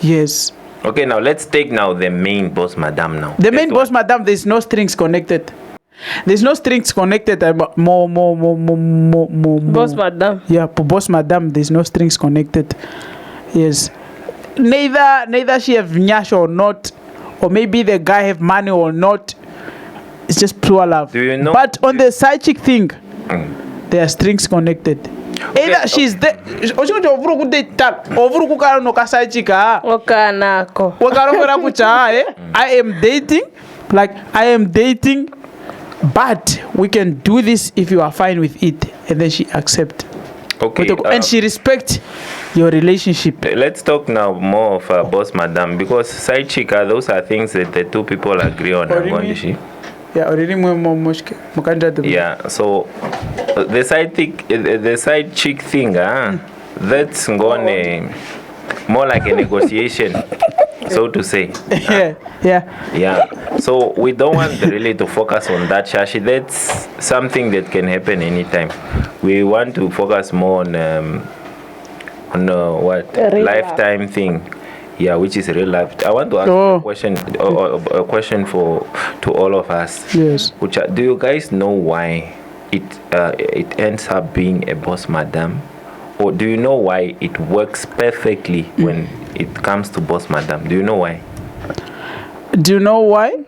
Yes. Okay, now let's take now the main boss madam now. The main That boss one. madam, there's no strings connected. There's no strings connected. More. Boss madam. Yeah, for boss madam, there's no strings connected. Yes. Neither she have nyash or not, or maybe the guy have money or not. It's just pure love. Do you know- But on the side chick thing, there are strings connected. Either she's there. Ovuru kukara no ka side chick ah. Okanako. Wakarongera kucha eh. I am dating, but we can do this if you are fine with it, and then she accept. Okay. And she respect your relationship. Let's talk now more of boss madam, because side chick, those are things that the two people agree on. Oh, really? Yeah, already Yeah, so the side chick thing, that's gone more like a negotiation, so to say. Yeah. Yeah, so we don't want really to focus on that, Shashi. That's something that can happen anytime. We want to focus more on what Real lifetime thing. Yeah, which is real life. I want to ask a question to all of us. Yes. Do you guys know why it ends up being a boss madam? Or do you know why it works perfectly when it comes to boss madam? Do you know why? Do you know why?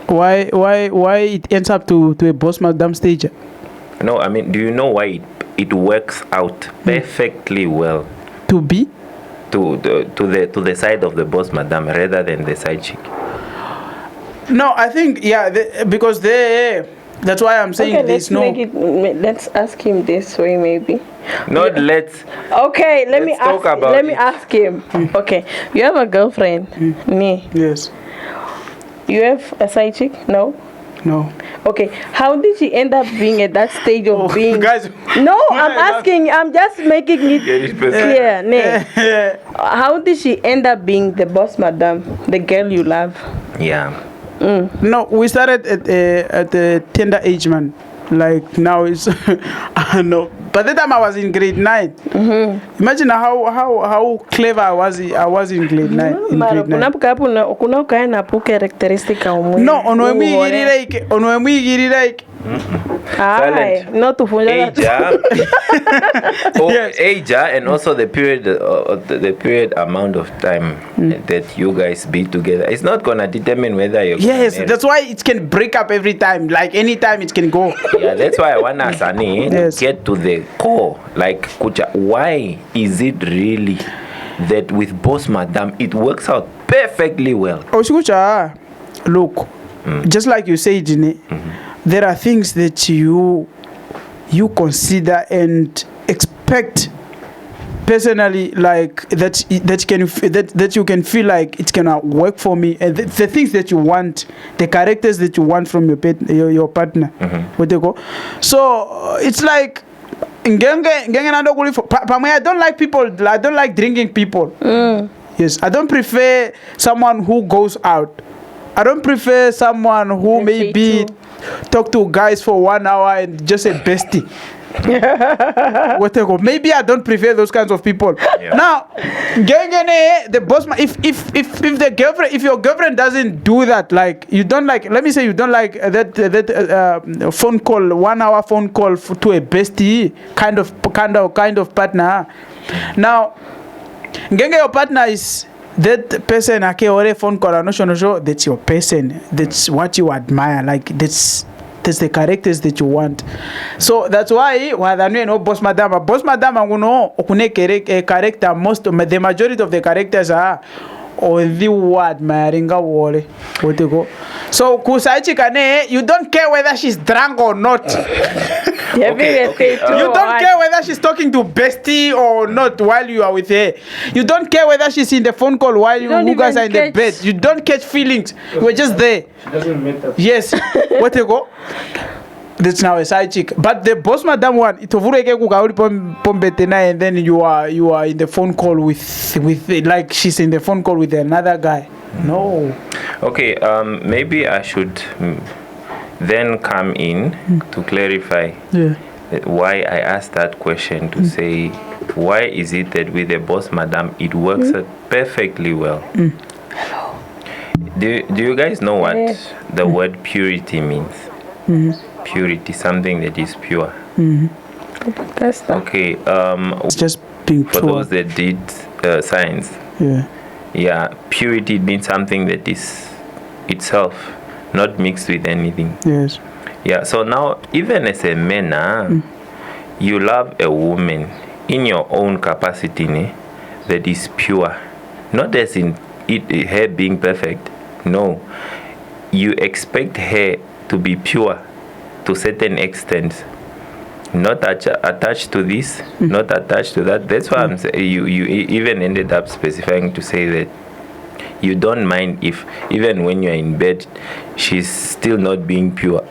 why it ends up to a boss madam stage? No, I mean, do you know why it works out perfectly well To be? to the side of the boss madam rather than the side chick? No, I think because that's why I'm saying there's no. Let's ask him this way, maybe. Not let's. Okay, let me Let's talk ask. about Let me it. ask him. Okay, you have a girlfriend, me. Yes. You have a side chick? No. No. Okay, how did she end up being at that stage of being? Guys. No, I'm asking. I'm just making it it clear. Nee. How did she end up being the boss madam, the girl you love? Yeah. No, we started at a tender age, man. Like now it's I know. By the time I was in grade 9. Imagine how clever I was in grade 9. In Mara, grade 9. kuna ukaya na pu characteristic ya umwe. No, onwemigiri like Ai, Syllent. no tufunja. Age, Yes. age, and also the period amount of time that you guys be together. It's not gonna determine whether you're gonna yes, marry. that's why it can break up every time. Like anytime it can go. Yeah, that's why I want Asani Yes. to get to the core. Like, Kucha, why is it really that with boss madam it works out perfectly well? Oshikucha, look, just like you said, Jine, there are things that you consider and expect personally, like that you can feel like it's gonna work for me, and the things that you want, the characters that you want from your partner. What they go. So it's like I don't like people. I don't like drinking people. Yes, I don't prefer someone who goes out. I don't prefer someone who maybe talk to guys for 1 hour and just a bestie. Whatever. Maybe I don't prefer those kinds of people. Yeah. Now, the boss, if your girlfriend doesn't do that, like you don't like, let me say you don't like that phone call, 1 hour phone call to a bestie kind of partner. Now, your partner is that person, or a phone call, that's your person. That's what you admire. Like that's the characters that you want. So that's why boss madam a character. The majority of the characters are the word maringa wole. What you go? So kusaichikane, you don't care whether she's drunk or not. You don't care whether she's talking to bestie or not while you are with her. You don't care whether she's in the phone call while you guys are in the bed. You don't catch feelings. You're just there. Doesn't matter. Yes. What you go? That's now a side chick. But the boss madam one, and then you are in the phone call with like she's in the phone call with another guy. No. Okay, maybe I should then come in to clarify Yeah. why I asked that question to say, why is it that with the boss madam it works perfectly well? Do you guys know what the word purity means? Purity, something that is pure. That's that. Okay, It's just being for pure. those that did science, Yeah. purity means something that is itself, not mixed with anything. Yes. Yeah, so now even as a man, you love a woman in your own capacity that is pure, not as in her being perfect. No, you expect her to be pure to a certain extent, not attached to this, not attached to that. That's why I'm saying you even ended up specifying to say that you don't mind if even when you're in bed she's still not being pure.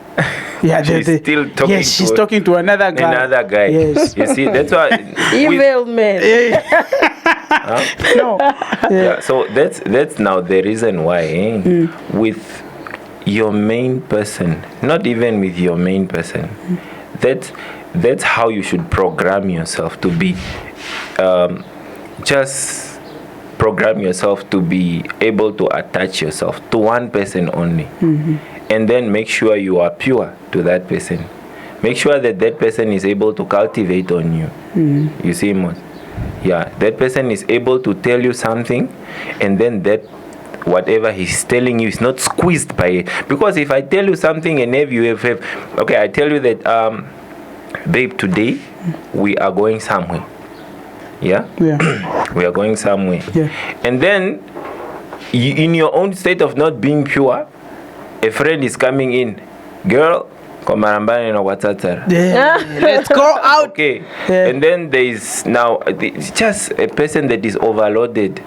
Yeah, She's still talking yes, she's to talking to another guy. another guy. Yes. You see, that's why Evil man. No. yeah, so that's now the reason why with your main person, not even with your main person, that's how you should program yourself to be. Just program yourself to be able to attach yourself to one person only, and then make sure you are pure to that person. Make sure that that person is able to cultivate on you. You see, Mos? Yeah, that person is able to tell you something, and then that whatever he's telling you is not squeezed by it. Because if I tell you something and have you okay, I tell you that babe, today we are going somewhere. Yeah? We are going somewhere. Yeah. And then you, in your own state of not being pure, a friend is coming in. Girl, komarambane na watata. Yeah. Let's go out. Okay. Yeah. And then there is now it's just a person that is overloaded.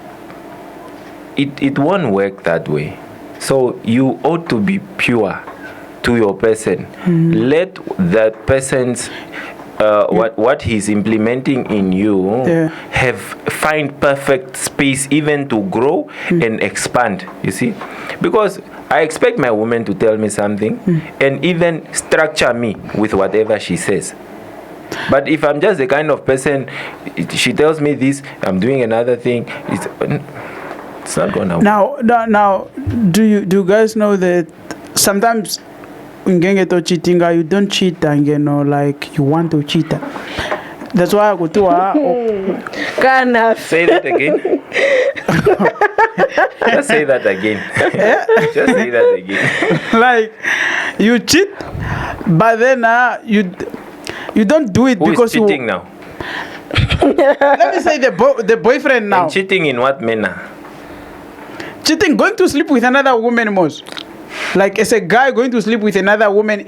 It won't work that way. So you ought to be pure to your person. Let that person's what he's implementing in you find perfect space even to grow and expand. You see, because I expect my woman to tell me something and even structure me with whatever she says. But if I'm just the kind of person, she tells me this, I'm doing another thing, it's not gonna work. Now, do you guys know that sometimes ngenge to cheating, you don't cheat, and like you want to cheat. That's why I go to Kana. Say that again. Just say that again. Just say that again. like you cheat, but then you don't do it Who because is cheating now? Let me say the boyfriend now. And cheating in what manner? Cheating, going to sleep with another woman, most. Like as a guy going to sleep with another woman,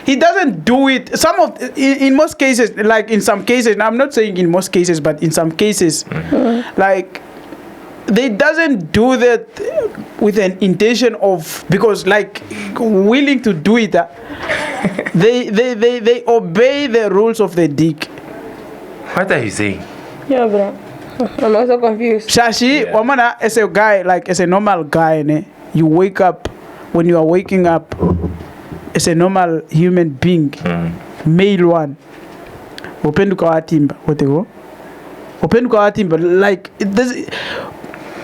he doesn't do it. In most cases, like in some cases, I'm not saying in most cases, but in some cases, like they doesn't do that with an intention of, because like willing to do it. They obey the rules of the dick. What are you saying? Yeah, bro. I'm also confused. Shashi, Yeah. wamana, as a guy, like as a normal guy, you wake up. When you are waking up as a normal human being, male one, open to kawatimba, what they go? Open to kawatimba, like it does,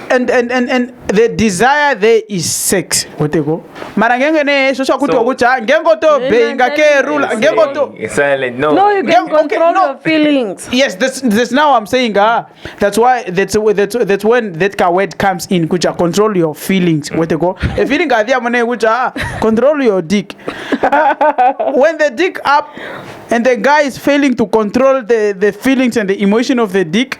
and the desire there is sex, what they go? Marangenge ne so kutu kucha ngengo to be ngake rule ngengo to Silent. No. No, you can Okay, control no. your feelings. Yes, that's now I'm saying that's why that's when that word comes in, kucha control your feelings, what they go? A feeling adia mane kucha control your dick. When the dick up and the guy is failing to control the feelings and the emotion of the dick,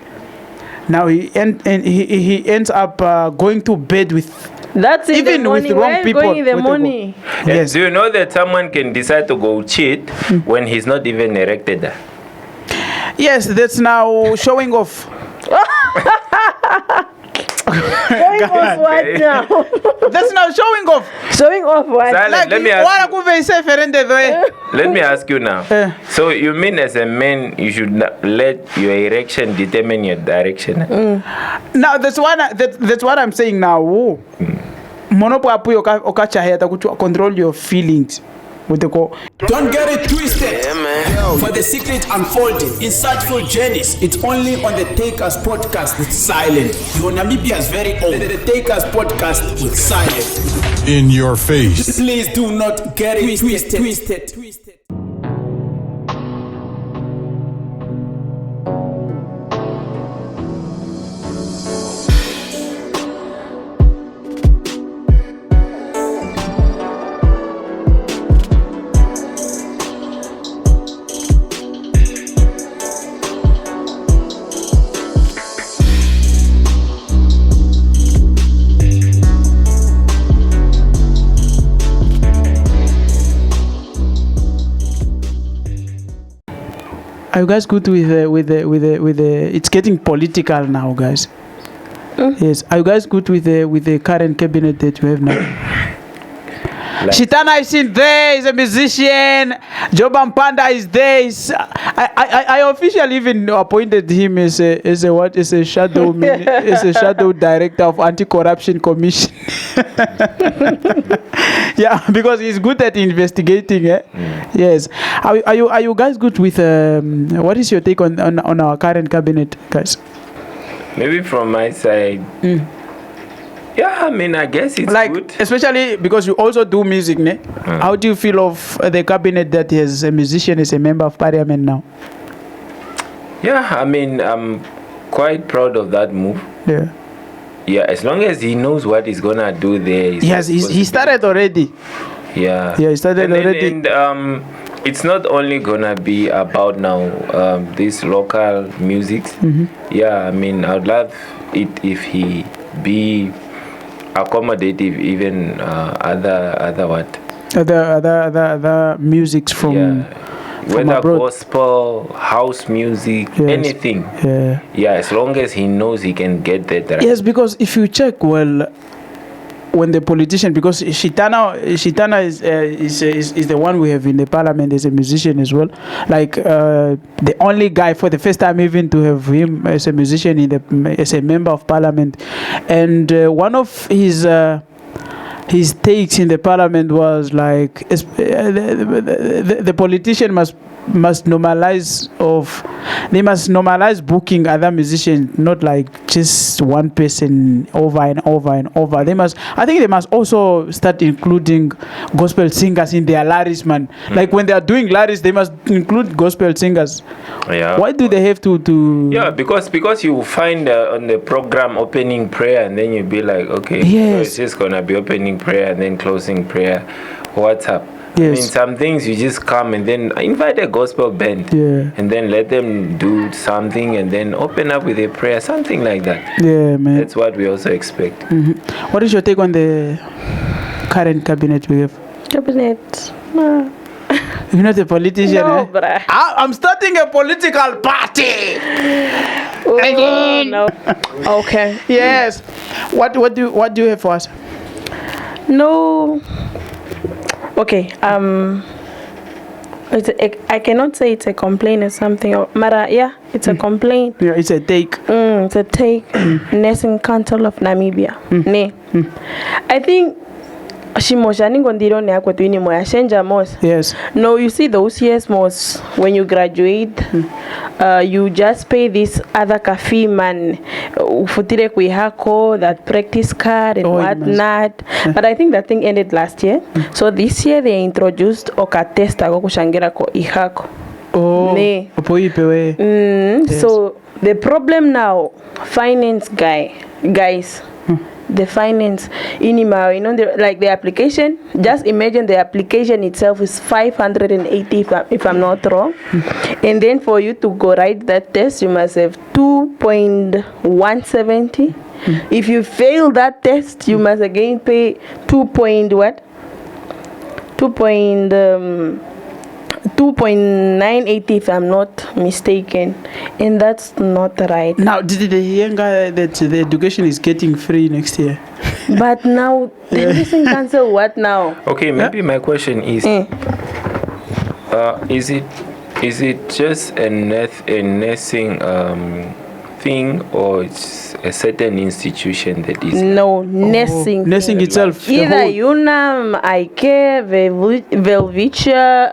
now he ends up going to bed with That's in even the with morning. the wrong Where people, going in the what they go? morning? Yes. Do you know that someone can decide to go cheat when he's not even erected? Yes, that's now showing off. Showing off what now? That's now showing off. Showing off what? Silent, Like, let me ask you. Let me ask you now. So you mean as a man, you should not let your erection determine your direction? Now that's what I'm saying now. Monopo apu okacha heta kuchu control your feelings. With the go. Don't get it twisted. Yeah, man. For the secret unfolding, insightful journeys, it's only on the Take Us podcast with Syllent. Your Namibia's very own. The Take Us podcast with Syllent. In your face. Please do not get it twisted. Are you guys good with the? It's getting political now, guys. Yes. Are you guys good with the current cabinet that you have now? Shitana is in there. He's a musician. Joban Panda is there. I officially even appointed him as a shadow director of anti-corruption commission. Yeah, because he's good at investigating. Yes. Are you guys good with? What is your take on our current cabinet, guys? Maybe from my side. Yeah, I mean, I guess it's like, good. Especially because you also do music, ne? How do you feel of the cabinet that has a musician as a member of parliament now? Yeah, I mean, I'm quite proud of that move. Yeah. Yeah, as long as he knows what he's gonna do there. Yes, he started already. Yeah. Yeah, he started already. And it's not only gonna be about now this local music. Yeah, I mean, I'd love it if he be accommodative, even other musics from whether abroad. Gospel, house music, yes. anything. Yeah, as long as he knows he can get that right. Yes, because if you check well, when the politician, because Shitana is the one we have in the parliament as a musician as well, like the only guy for the first time even to have him as a musician as a member of parliament, and one of his takes in the parliament was like the politician must normalize booking other musicians, not like just one person over and over and over. They must also start including gospel singers in their laris, man. Like when they are doing laris, they must include gospel singers. Yeah. Why do they have to? Yeah, because you find on the program opening prayer, and then you be like, okay, yes. So it's just gonna be opening prayer and then closing prayer. What's up? Yes. I mean, some things you just come and then invite a gospel band, and then let them do something and then open up with a prayer, something like that. Yeah, man. That's what we also expect. What is your take on the current cabinet we have? Cabinet. You're not a politician, No, bruh. I'm starting a political party. Again. No. Okay. Yes. What do you have for us? No. Okay. I cannot say it's a complaint or something. It's a complaint. Yeah, it's a take. It's a take. Nursing Council of Namibia. I think Yes. No, you see those years most when you graduate, you just pay this other cafe man that practice card and whatnot. But I think that thing ended last year. So this year they introduced okatesta kushangira ko ihako. Yes. So the problem now, finance guys. The finance the application, just imagine the application itself is 580 if I'm not wrong. And then for you to go write that test, you must have 2.170. If you fail that test, you must again pay 2.0 2.980 if I'm not mistaken, and that's not right. Now, did they hear that the education is getting free next year? But now they're missing cancel. What now? Okay, maybe my question is, is it just a nursing thing, or it's a certain institution that is? No, nursing. Nursing itself. Either Unam, Ike, Velvicha,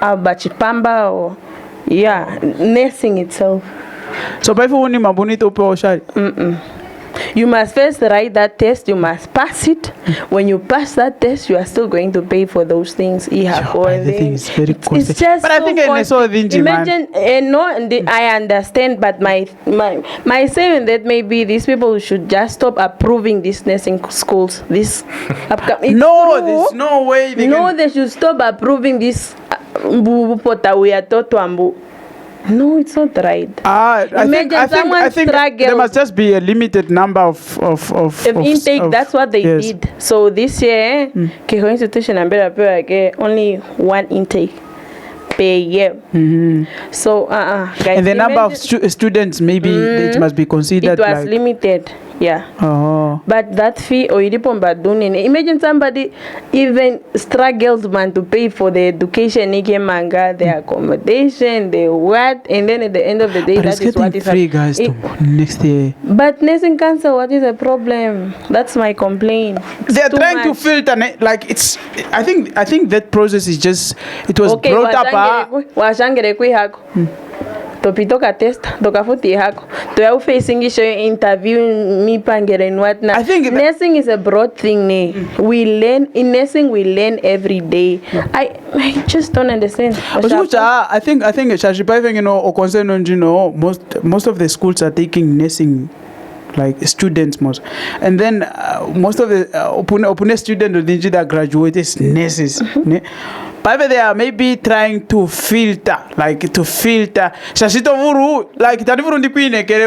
Albachipamba, or nursing itself. So, by who mabonito upewa ushari? You must first write that test. You must pass it. When you pass that test, you are still going to pay for those things. The thing is very costly. It's just but I think I saw the imagine, I understand, but my saying that maybe these people should just stop approving these nursing schools. This upcoming. No, there's no way. They should stop approving this. No, it's not right. I think there must just be a limited number of intake. That's what they did. So this year, Keho institution only one intake per year. So guys, and the number of students, maybe it must be considered. It was limited. Yeah. But that fee or imagine somebody even struggles to pay for the education, manga, the accommodation, the what, and then at the end of the day, but that is what is free, guys. Next year. But nursing council, what is the problem? That's my complaint. They are trying to filter, like it's. I think that process is just. It was brought up. Topitoka test, tokafuti hako. To you facing issue interview me pangere and whatnot. I think nursing is a broad thing. We learn in nursing. We learn every day. I just don't understand. I think most of the schools are taking nursing, like students most, and then most of the open students that graduate is nurses. But they are maybe trying to filter. Shashito Vuru, like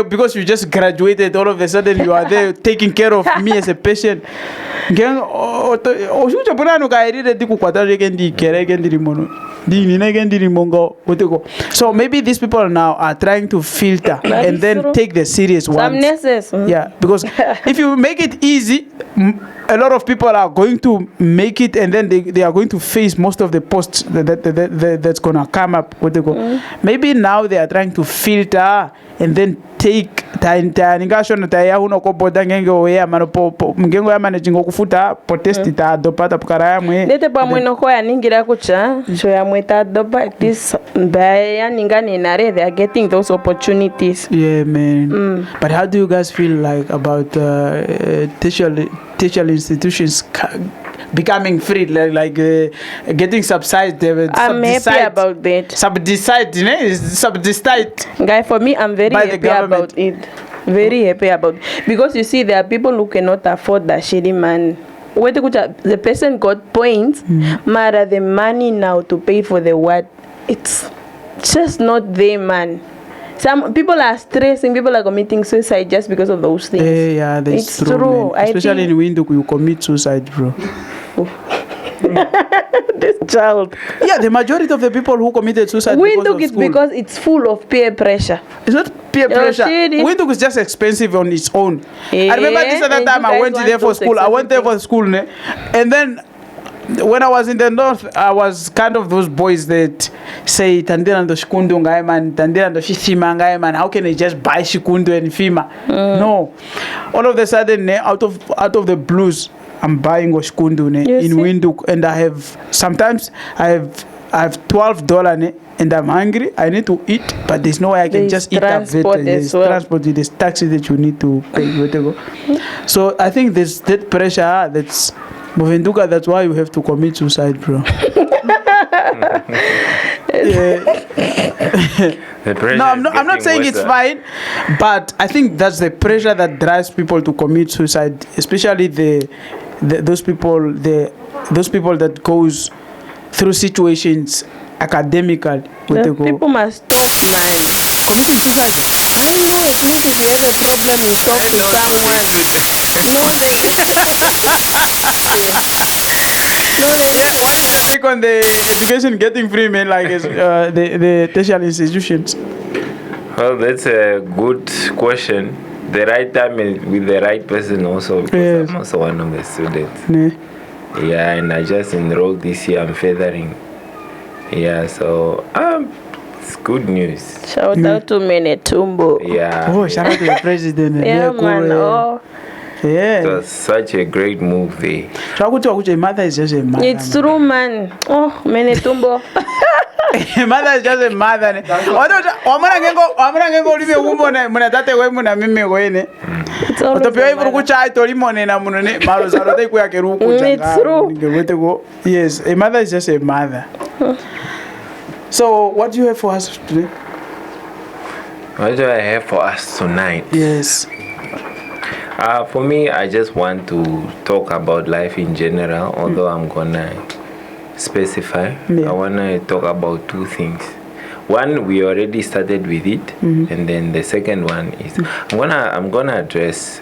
because you just graduated, all of a sudden you are there taking care of me as a patient. So maybe these people now are trying to filter and then take the serious ones. Some nurses. Yeah, because if you make it easy, a lot of people are going to make it, and then they are going to face most of the posts that's going to come up. Maybe now they are trying to filter and then take time. They are getting those opportunities. Yeah, man. But how do you guys feel like about tertiary institutions becoming free, like getting subsidized? I'm happy about that. Subsidized. Guy, for me, I'm very happy about it. Very happy about it. Because you see, there are people who cannot afford that shitty man. The person got points, but the money now to pay for the what? It's just not there, man. Some people are stressing, people are committing suicide just because of those things. Yeah, that's true. Especially in Windhoek, you commit suicide, bro. This child. Yeah, the majority of the people who committed suicide Windhoek is because it's full of peer pressure. It's not peer pressure. Windhoek is just expensive on its own. I remember this other time I went there for school. I went there for school, and then when I was in the north, I was kind of those boys that say tandira ndo shikundu ngaiman, tandira ndo shifima ngaiman. How can I just buy shikundu and fima? No. All of a sudden, out of the blues, I'm buying Oshkundu in Windhoek, and I have $12 and I'm hungry. I need to eat, but there's no way I can just eat that. There's transport, there's taxi that you need to pay. So I think there's that pressure that's Movenduka. That's why you have to commit suicide, bro. No, I'm not saying it's fine, but I think that's the pressure that drives people to commit suicide, especially those people that goes through situations academically. People must stop, man. Committing suicide? I don't know. At least if you have a problem, you talk to someone. No, they. Yeah, take on the education getting free, man, like the tertiary institutions? Well, that's a good question. The right time with the right person also, because Yes. I'm also one of the students. Yeah. Yeah, and I just enrolled this year. I'm feathering. Yeah, so it's good news. Shout out to Menetumbo. Yeah. Oh, shout out to the president. Yeah, cool, man. Oh, It Yeah. was such a great move there. So I could talk a mother is just a mother. it's true, man. Oh, Menetumbo. A mother is just a mother. Wamuna ngengo libe kumona muna tate we muna mimi wene. It's always Otopia a iburu man. kucha ito limone na munone maro zaro te kuya keru kucha. It's true. Ngewete go. Yes, a mother is just a mother. So what do you have for us today? What do I have for us tonight? Yes. For me, I just want to talk about life in general, although I'm gonna specify. Yeah. I wanna talk about two things. One, we already started with it, and then the second one is I'm gonna address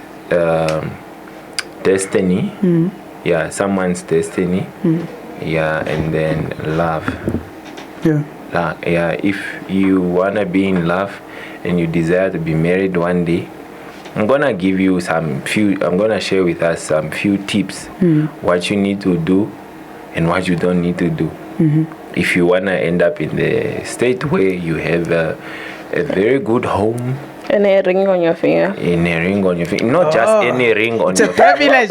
destiny. Yeah, someone's destiny. Yeah, and then love. Yeah. Yeah, if you wanna be in love and you desire to be married one day, I'm gonna give you I'm gonna share with us some few tips what you need to do and what you don't need to do. If you wanna end up in the state where you have a very good home, And a ring on your finger. in a ring on your finger, not just any ring on It's a your finger. privilege.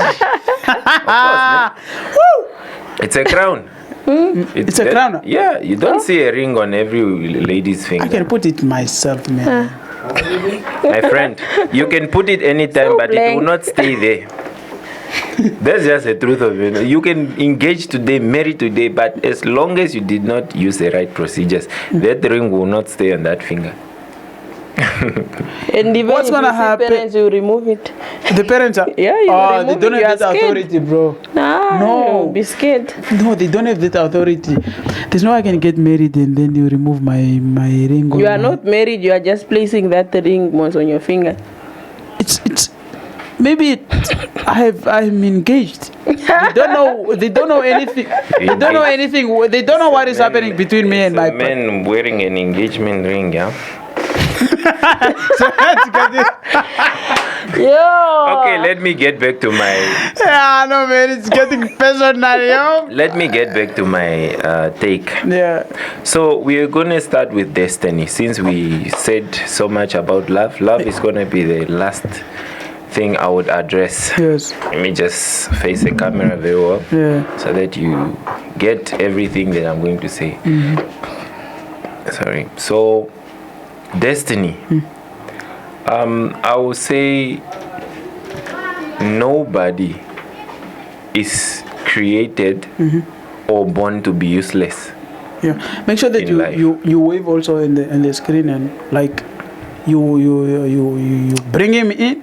It's a crown. It's a crown? Yeah, you don't see a ring on every lady's finger. I can put it myself, man. My friend, you can put it anytime, So but it blank. will not stay there. That's just the truth of it. You can engage today, marry today, but as long as you did not use the right procedures, that ring will not stay on that finger. And even What's if gonna you see happen? parents, you remove it. The parents are. Yeah, you Oh, they remove don't it, you have are that scared. authority, bro. Nah, No. be scared. No, they don't have that authority. There's no way I can get married and then you remove my ring. You on are my- not married, you are just placing that ring once on your finger. It's maybe I'm engaged. They don't know anything. They don't know anything. They don't know what is happening between me and It's my a man wearing an engagement ring, yeah? So let's get it. Yo! Okay, let me get back to my Yeah, no man, it's getting personal, yo. let me get back to my take. Yeah. So we are gonna start with destiny. Since we said so much about love, love is gonna be the last thing I would address. Yes. Let me just face the camera very well, Yeah. so that you get everything that I'm going to say. Sorry. So destiny. I would say nobody is created or born to be useless. Yeah. Make sure that In life. you wave also in the screen and like you bring him in.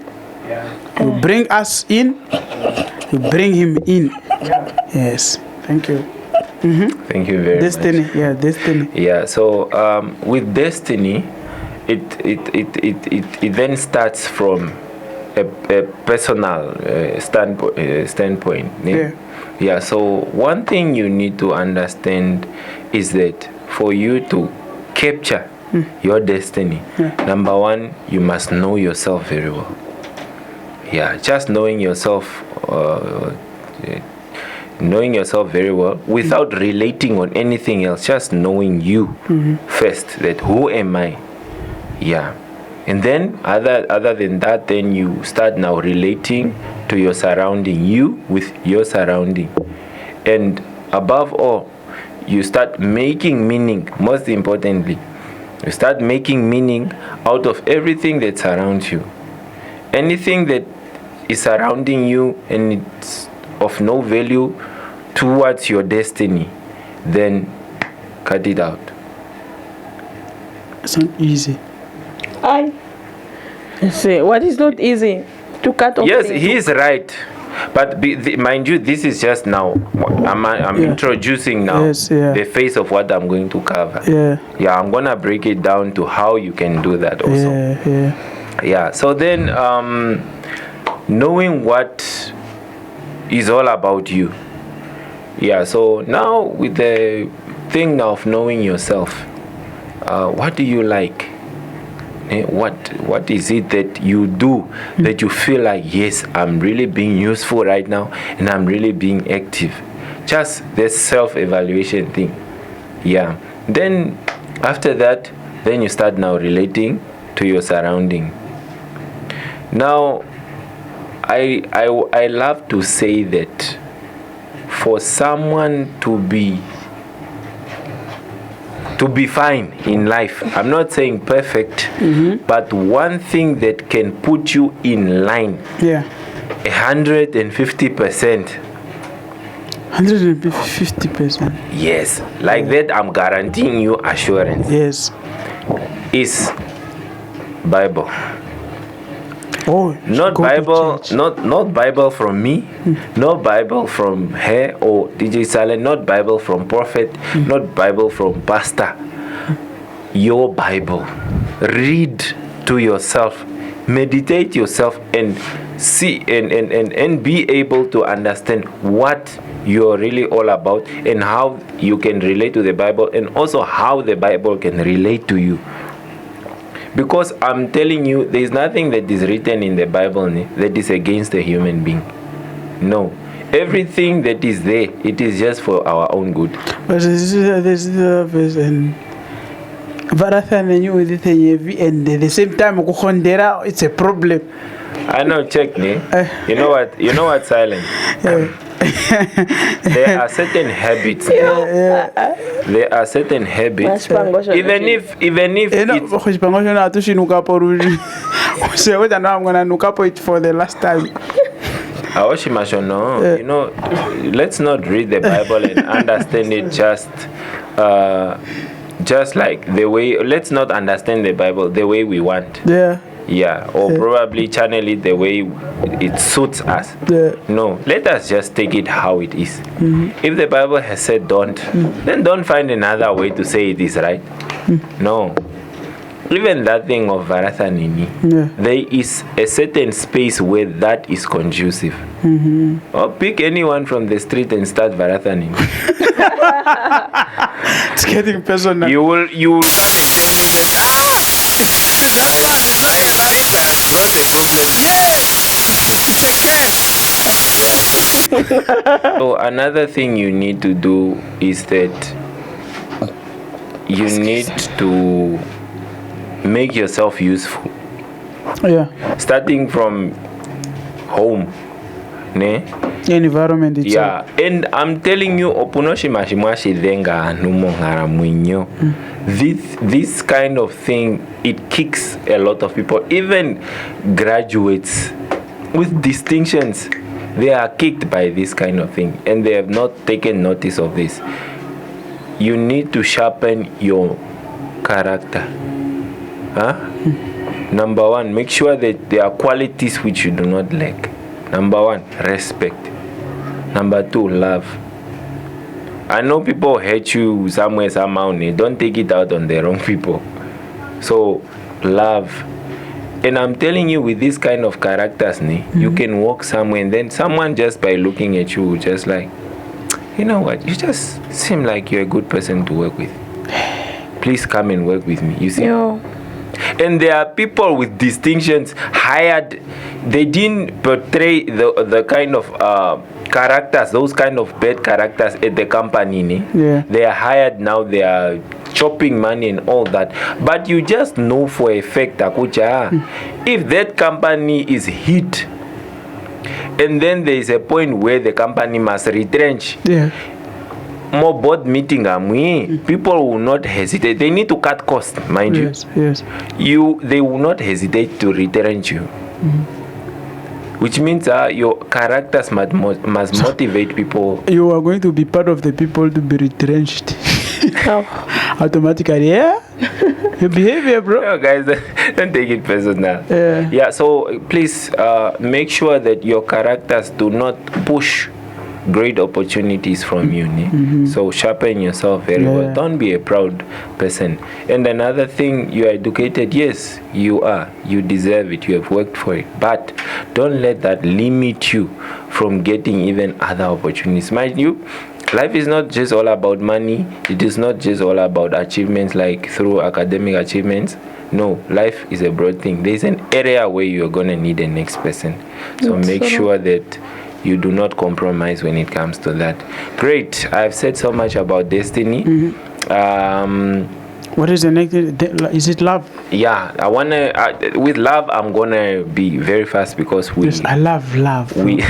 You bring us in. You bring him in. Yes. Thank you. Thank you very Destiny. much. Yeah. Destiny. Yeah. So with destiny, it then starts from a personal standpoint. Yeah. Yeah. So one thing you need to understand is that for you to capture your destiny, number one, you must know yourself very well. Yeah, just knowing yourself very well without relating on anything else, just knowing you first, that who am I? Yeah. And then other than that, then you start now relating to your surrounding, you with your surrounding. And above all, you start making meaning. Most importantly, you start making meaning out of everything that surrounds you. Anything that is surrounding you and it's of no value towards your destiny, then cut it out. It's not easy. I see. What is not easy to cut off? Yes, things. he is right. But mind you, this is just now. I'm introducing now Yes, yeah. the face of what I'm going to cover. Yeah. Yeah, I'm gonna break it down to how you can do that also. Yeah. Yeah. So then, knowing what is all about you, Yeah, so now with the thing of knowing yourself, what do you like? What is it that you do that you feel like, yes, I'm really being useful right now and I'm really being active? Just this self-evaluation thing. Yeah. Then after that, then you start now relating to your surrounding. Now, I love to say that for someone to be fine in life, I'm not saying perfect, but one thing that can put you in line, 150%. 150%. Yes, like that, I'm guaranteeing you assurance. Yes. Is Bible. Oh, Not Bible, not Bible from me, not Bible from her or DJ Syllent, not Bible from prophet, not Bible from pastor. Your Bible. Read to yourself, meditate yourself, and see and be able to understand what you're really all about and how you can relate to the Bible, and also how the Bible can relate to you. Because I'm telling you, there is nothing that is written in the Bible that is against a human being. No. Everything that is there, it is just for our own good. But this is the verse, and Varathan and you with it, and at the same time, it's a problem. I know, check me. You know what, Syllent? There are certain habits. There are certain habits. Even if I'm gonna look up it for the last time. You know, let's not read the Bible and understand it just like the way. Let's not understand the Bible the way we want. Yeah, or probably channel it the way it suits us. No, let us just take it how it is. If the Bible has said don't, then don't find another way to say it is right. No. Even that thing of Varathanini, there is a certain space where that is conducive. Or pick anyone from the street and start Varathanini. It's getting personal. You will come and tell me that it's not a problem. It's a curse. So another thing you need to do is that you need to make yourself useful. Starting from home. Ne? Environment itself. And I'm telling you, this kind of thing, it kicks a lot of people. Even graduates with distinctions, they are kicked by this kind of thing, and they have not taken notice of this. You need to sharpen your character. Number one, make sure that there are qualities which you do not lack. Number one, respect. Number two, love. I know people hate you somewhere, somehow. Don't take it out on the wrong people. So, love. And I'm telling you, with this kind of characters, you can walk somewhere and then someone just by looking at you, just like, you know what, you just seem like you're a good person to work with. Please come and work with me. You see? And there are people with distinctions hired. They didn't portray the kind of characters, those kind of bad characters at the company. They are hired now. They are chopping money and all that. But you just know for a fact, Akucha, if that company is hit, and then there is a point where the company must retrench. More board meeting, people will not hesitate. They need to cut costs, mind you. They will not hesitate to retrench you. Which means your characters must motivate people. You are going to be part of the people to be retrenched. Automatically, your behavior, bro. Guys, don't take it personal. So please make sure that your characters do not push great opportunities from you. So sharpen yourself very well. Don't be a proud person. And another thing, you are educated. Yes, you are. You deserve it. You have worked for it. But don't let that limit you from getting even other opportunities. Mind you, life is not just all about money. It is not just all about achievements, like through academic achievements. No, life is a broad thing. There's an area where you're gonna need the next person. So make sure that you do not compromise when it comes to that. Great. I've said so much about destiny. What is the next? Is it love? Yeah, I wanna. With love, I'm gonna be very fast because Yes, I love love. we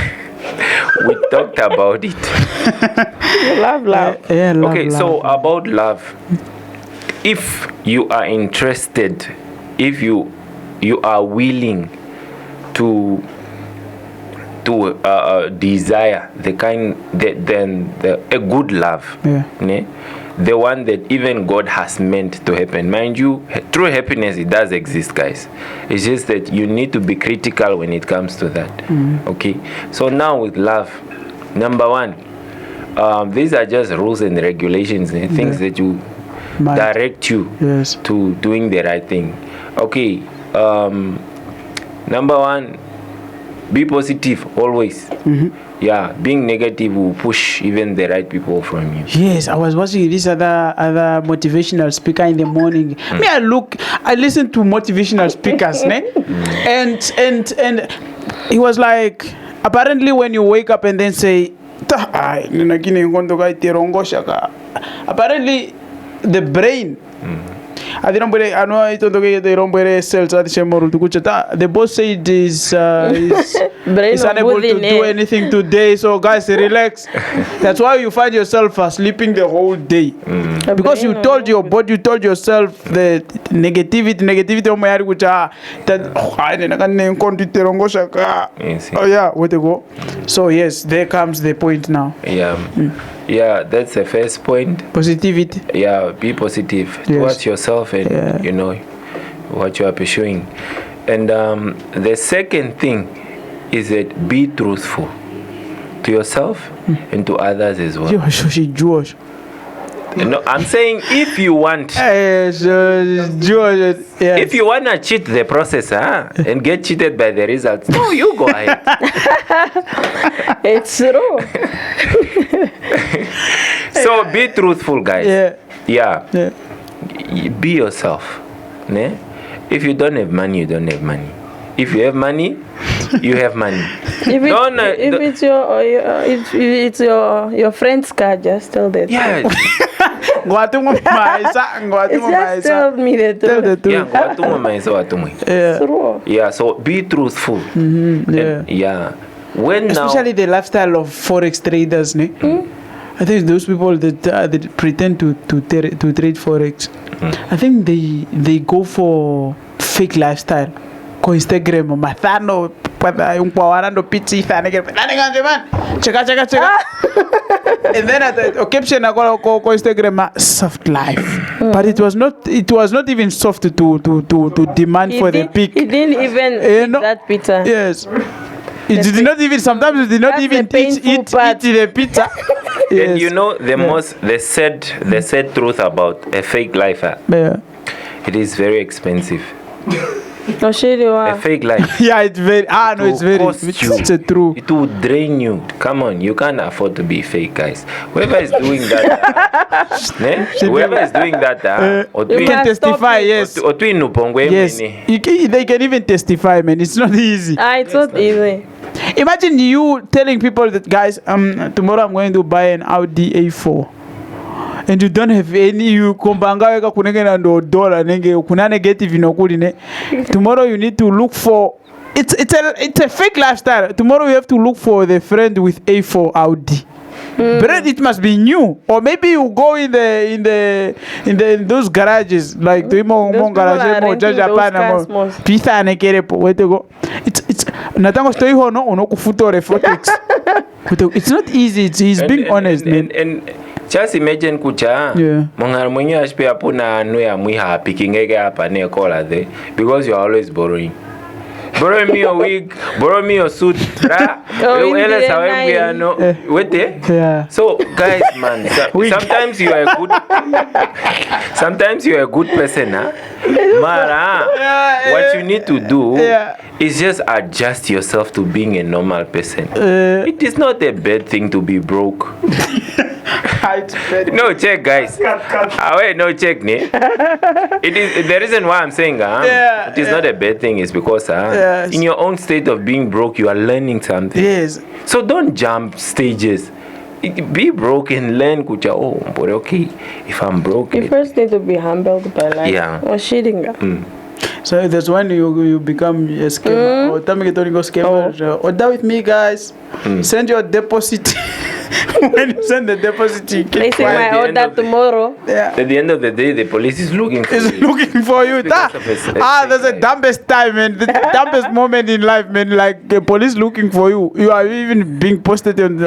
talked about it. Love. Yeah, love. Okay, love. so about love, if you are interested, if you are willing to desire a good love, ne? The one that even God has meant to happen. Mind you, true happiness, it does exist, guys. It's just that you need to be critical when it comes to that. Okay, so now with love, number one, these are just rules and regulations and things that you direct you to doing the right thing. Okay, number one, be positive always. Yeah, being negative will push even the right people from you. Yes, I was watching this other motivational speaker in the morning. I listen to motivational speakers, ne? And he was like, apparently when you wake up and then say, apparently the brain. The boss said is unable to do anything today, so guys, relax. That's why you find yourself sleeping the whole day, because you told your body, you told yourself the negativity oh yeah, where to go. So yes, there comes the point now. Yeah, that's the first point. Positivity. Yeah, be positive towards yourself and you know what you are pursuing. And the second thing is that be truthful to yourself and to others as well. No, I'm saying if you want, if you want to cheat the process and get cheated by the results, no, you go ahead. It's true. So be truthful, guys. Yeah. Be yourself. Ne? If you don't have money, you don't have money. If you have money, you have money. If it's your friend's car, just tell the truth. Yeah. Just tell me the truth. Yeah, so be truthful. When especially the lifestyle of forex traders, ne? I think those people that pretend to trade forex, I think they go for fake lifestyle. Ko Instagram mathano warando pizza cheka and then at the caption I go Instagram soft life, but it was not even soft to demand for the pic. He didn't even eat that pizza. Yes. It did not even, sometimes it did not even eat the pizza. Yes. And you know the sad truth about a fake life, it is very expensive. A fake life. Yeah, it's very it's true. It will drain you. Come on, you can't afford to be fake, guys. Whoever is doing that, you can testify. Yes. Yes. They can even testify, man. It's not easy. It's not easy. Imagine you telling people that, guys, tomorrow I'm going to buy an Audi A4. And you don't have any, you kumbanga kunenge ndo dollar nenge kuna negative inokuline. Tomorrow you need to look for it's a fake lifestyle. Tomorrow you have to look for the friend with A4 Audi. But it must be new, or maybe you go in those garages like the garage mo Japan mo pizza nekerepo where to go. It's natango stoi hono unokufuta reflex. It's not easy. It's being honest, man. And just imagine kucha mongar mwenye ashpe apuna no ya mwiha pikingege hapa ne kola there because you are always borrowing. Borrow me a wig, borrow me a suit, bra. So guys, man, sometimes you are a good person, Mara, what you need to do is just adjust yourself to being a normal person. It is not a bad thing to be broke. No, check, guys. Wait, no, check, ne? It is the reason why I'm saying it is not a bad thing is because Yes. in your own state of being broke, you are learning something. Yes. So don't jump stages. Be broke and learn, kucha. Oh, but okay, if I'm broke, You first need to be humbled by life. Yeah. Or shitting. So that's when you become a scammer. Or time you go scammer. Order with me, guys. Send your deposit. When you send the deposit, you Placing keep my the end order of the- tomorrow. yeah. at the end of the day, the police is looking for Is you. looking for you. Because of his- That's the dumbest time, man. The dumbest moment in life, man. Like the police looking for you. You are even being posted on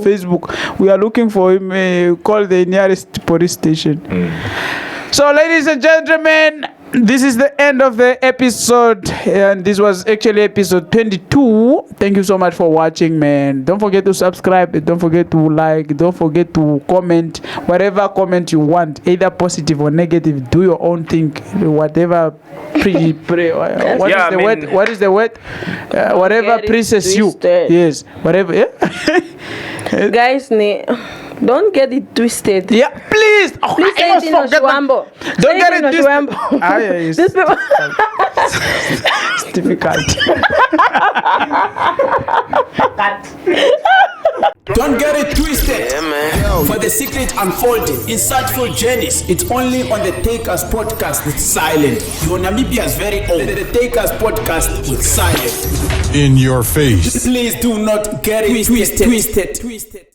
Facebook. We are looking for him. Call the nearest police station. So, ladies and gentlemen, this is the end of the episode, and this was actually episode 22. Thank you so much for watching, man. Don't forget to subscribe, don't forget to like, don't forget to comment. Whatever comment you want, either positive or negative, do your own thing. Whatever what is Yeah, the I word? mean- What is the word? Whatever get it pleases you. twisted. Yes, whatever. Yeah. Guys, don't get it twisted. Yeah, please. Oh, Please I say almost it in forget my- Oshwambo. Don't get it twisted. Oshwambo. Ah, yeah, it's These people. it's difficult. Don't get it twisted. For the secret unfolding, insightful journeys, it's only on the Take Us podcast with Syllent. Your Namibia's very own the Take Us podcast with Syllent. In your face. Please do not get it twisted.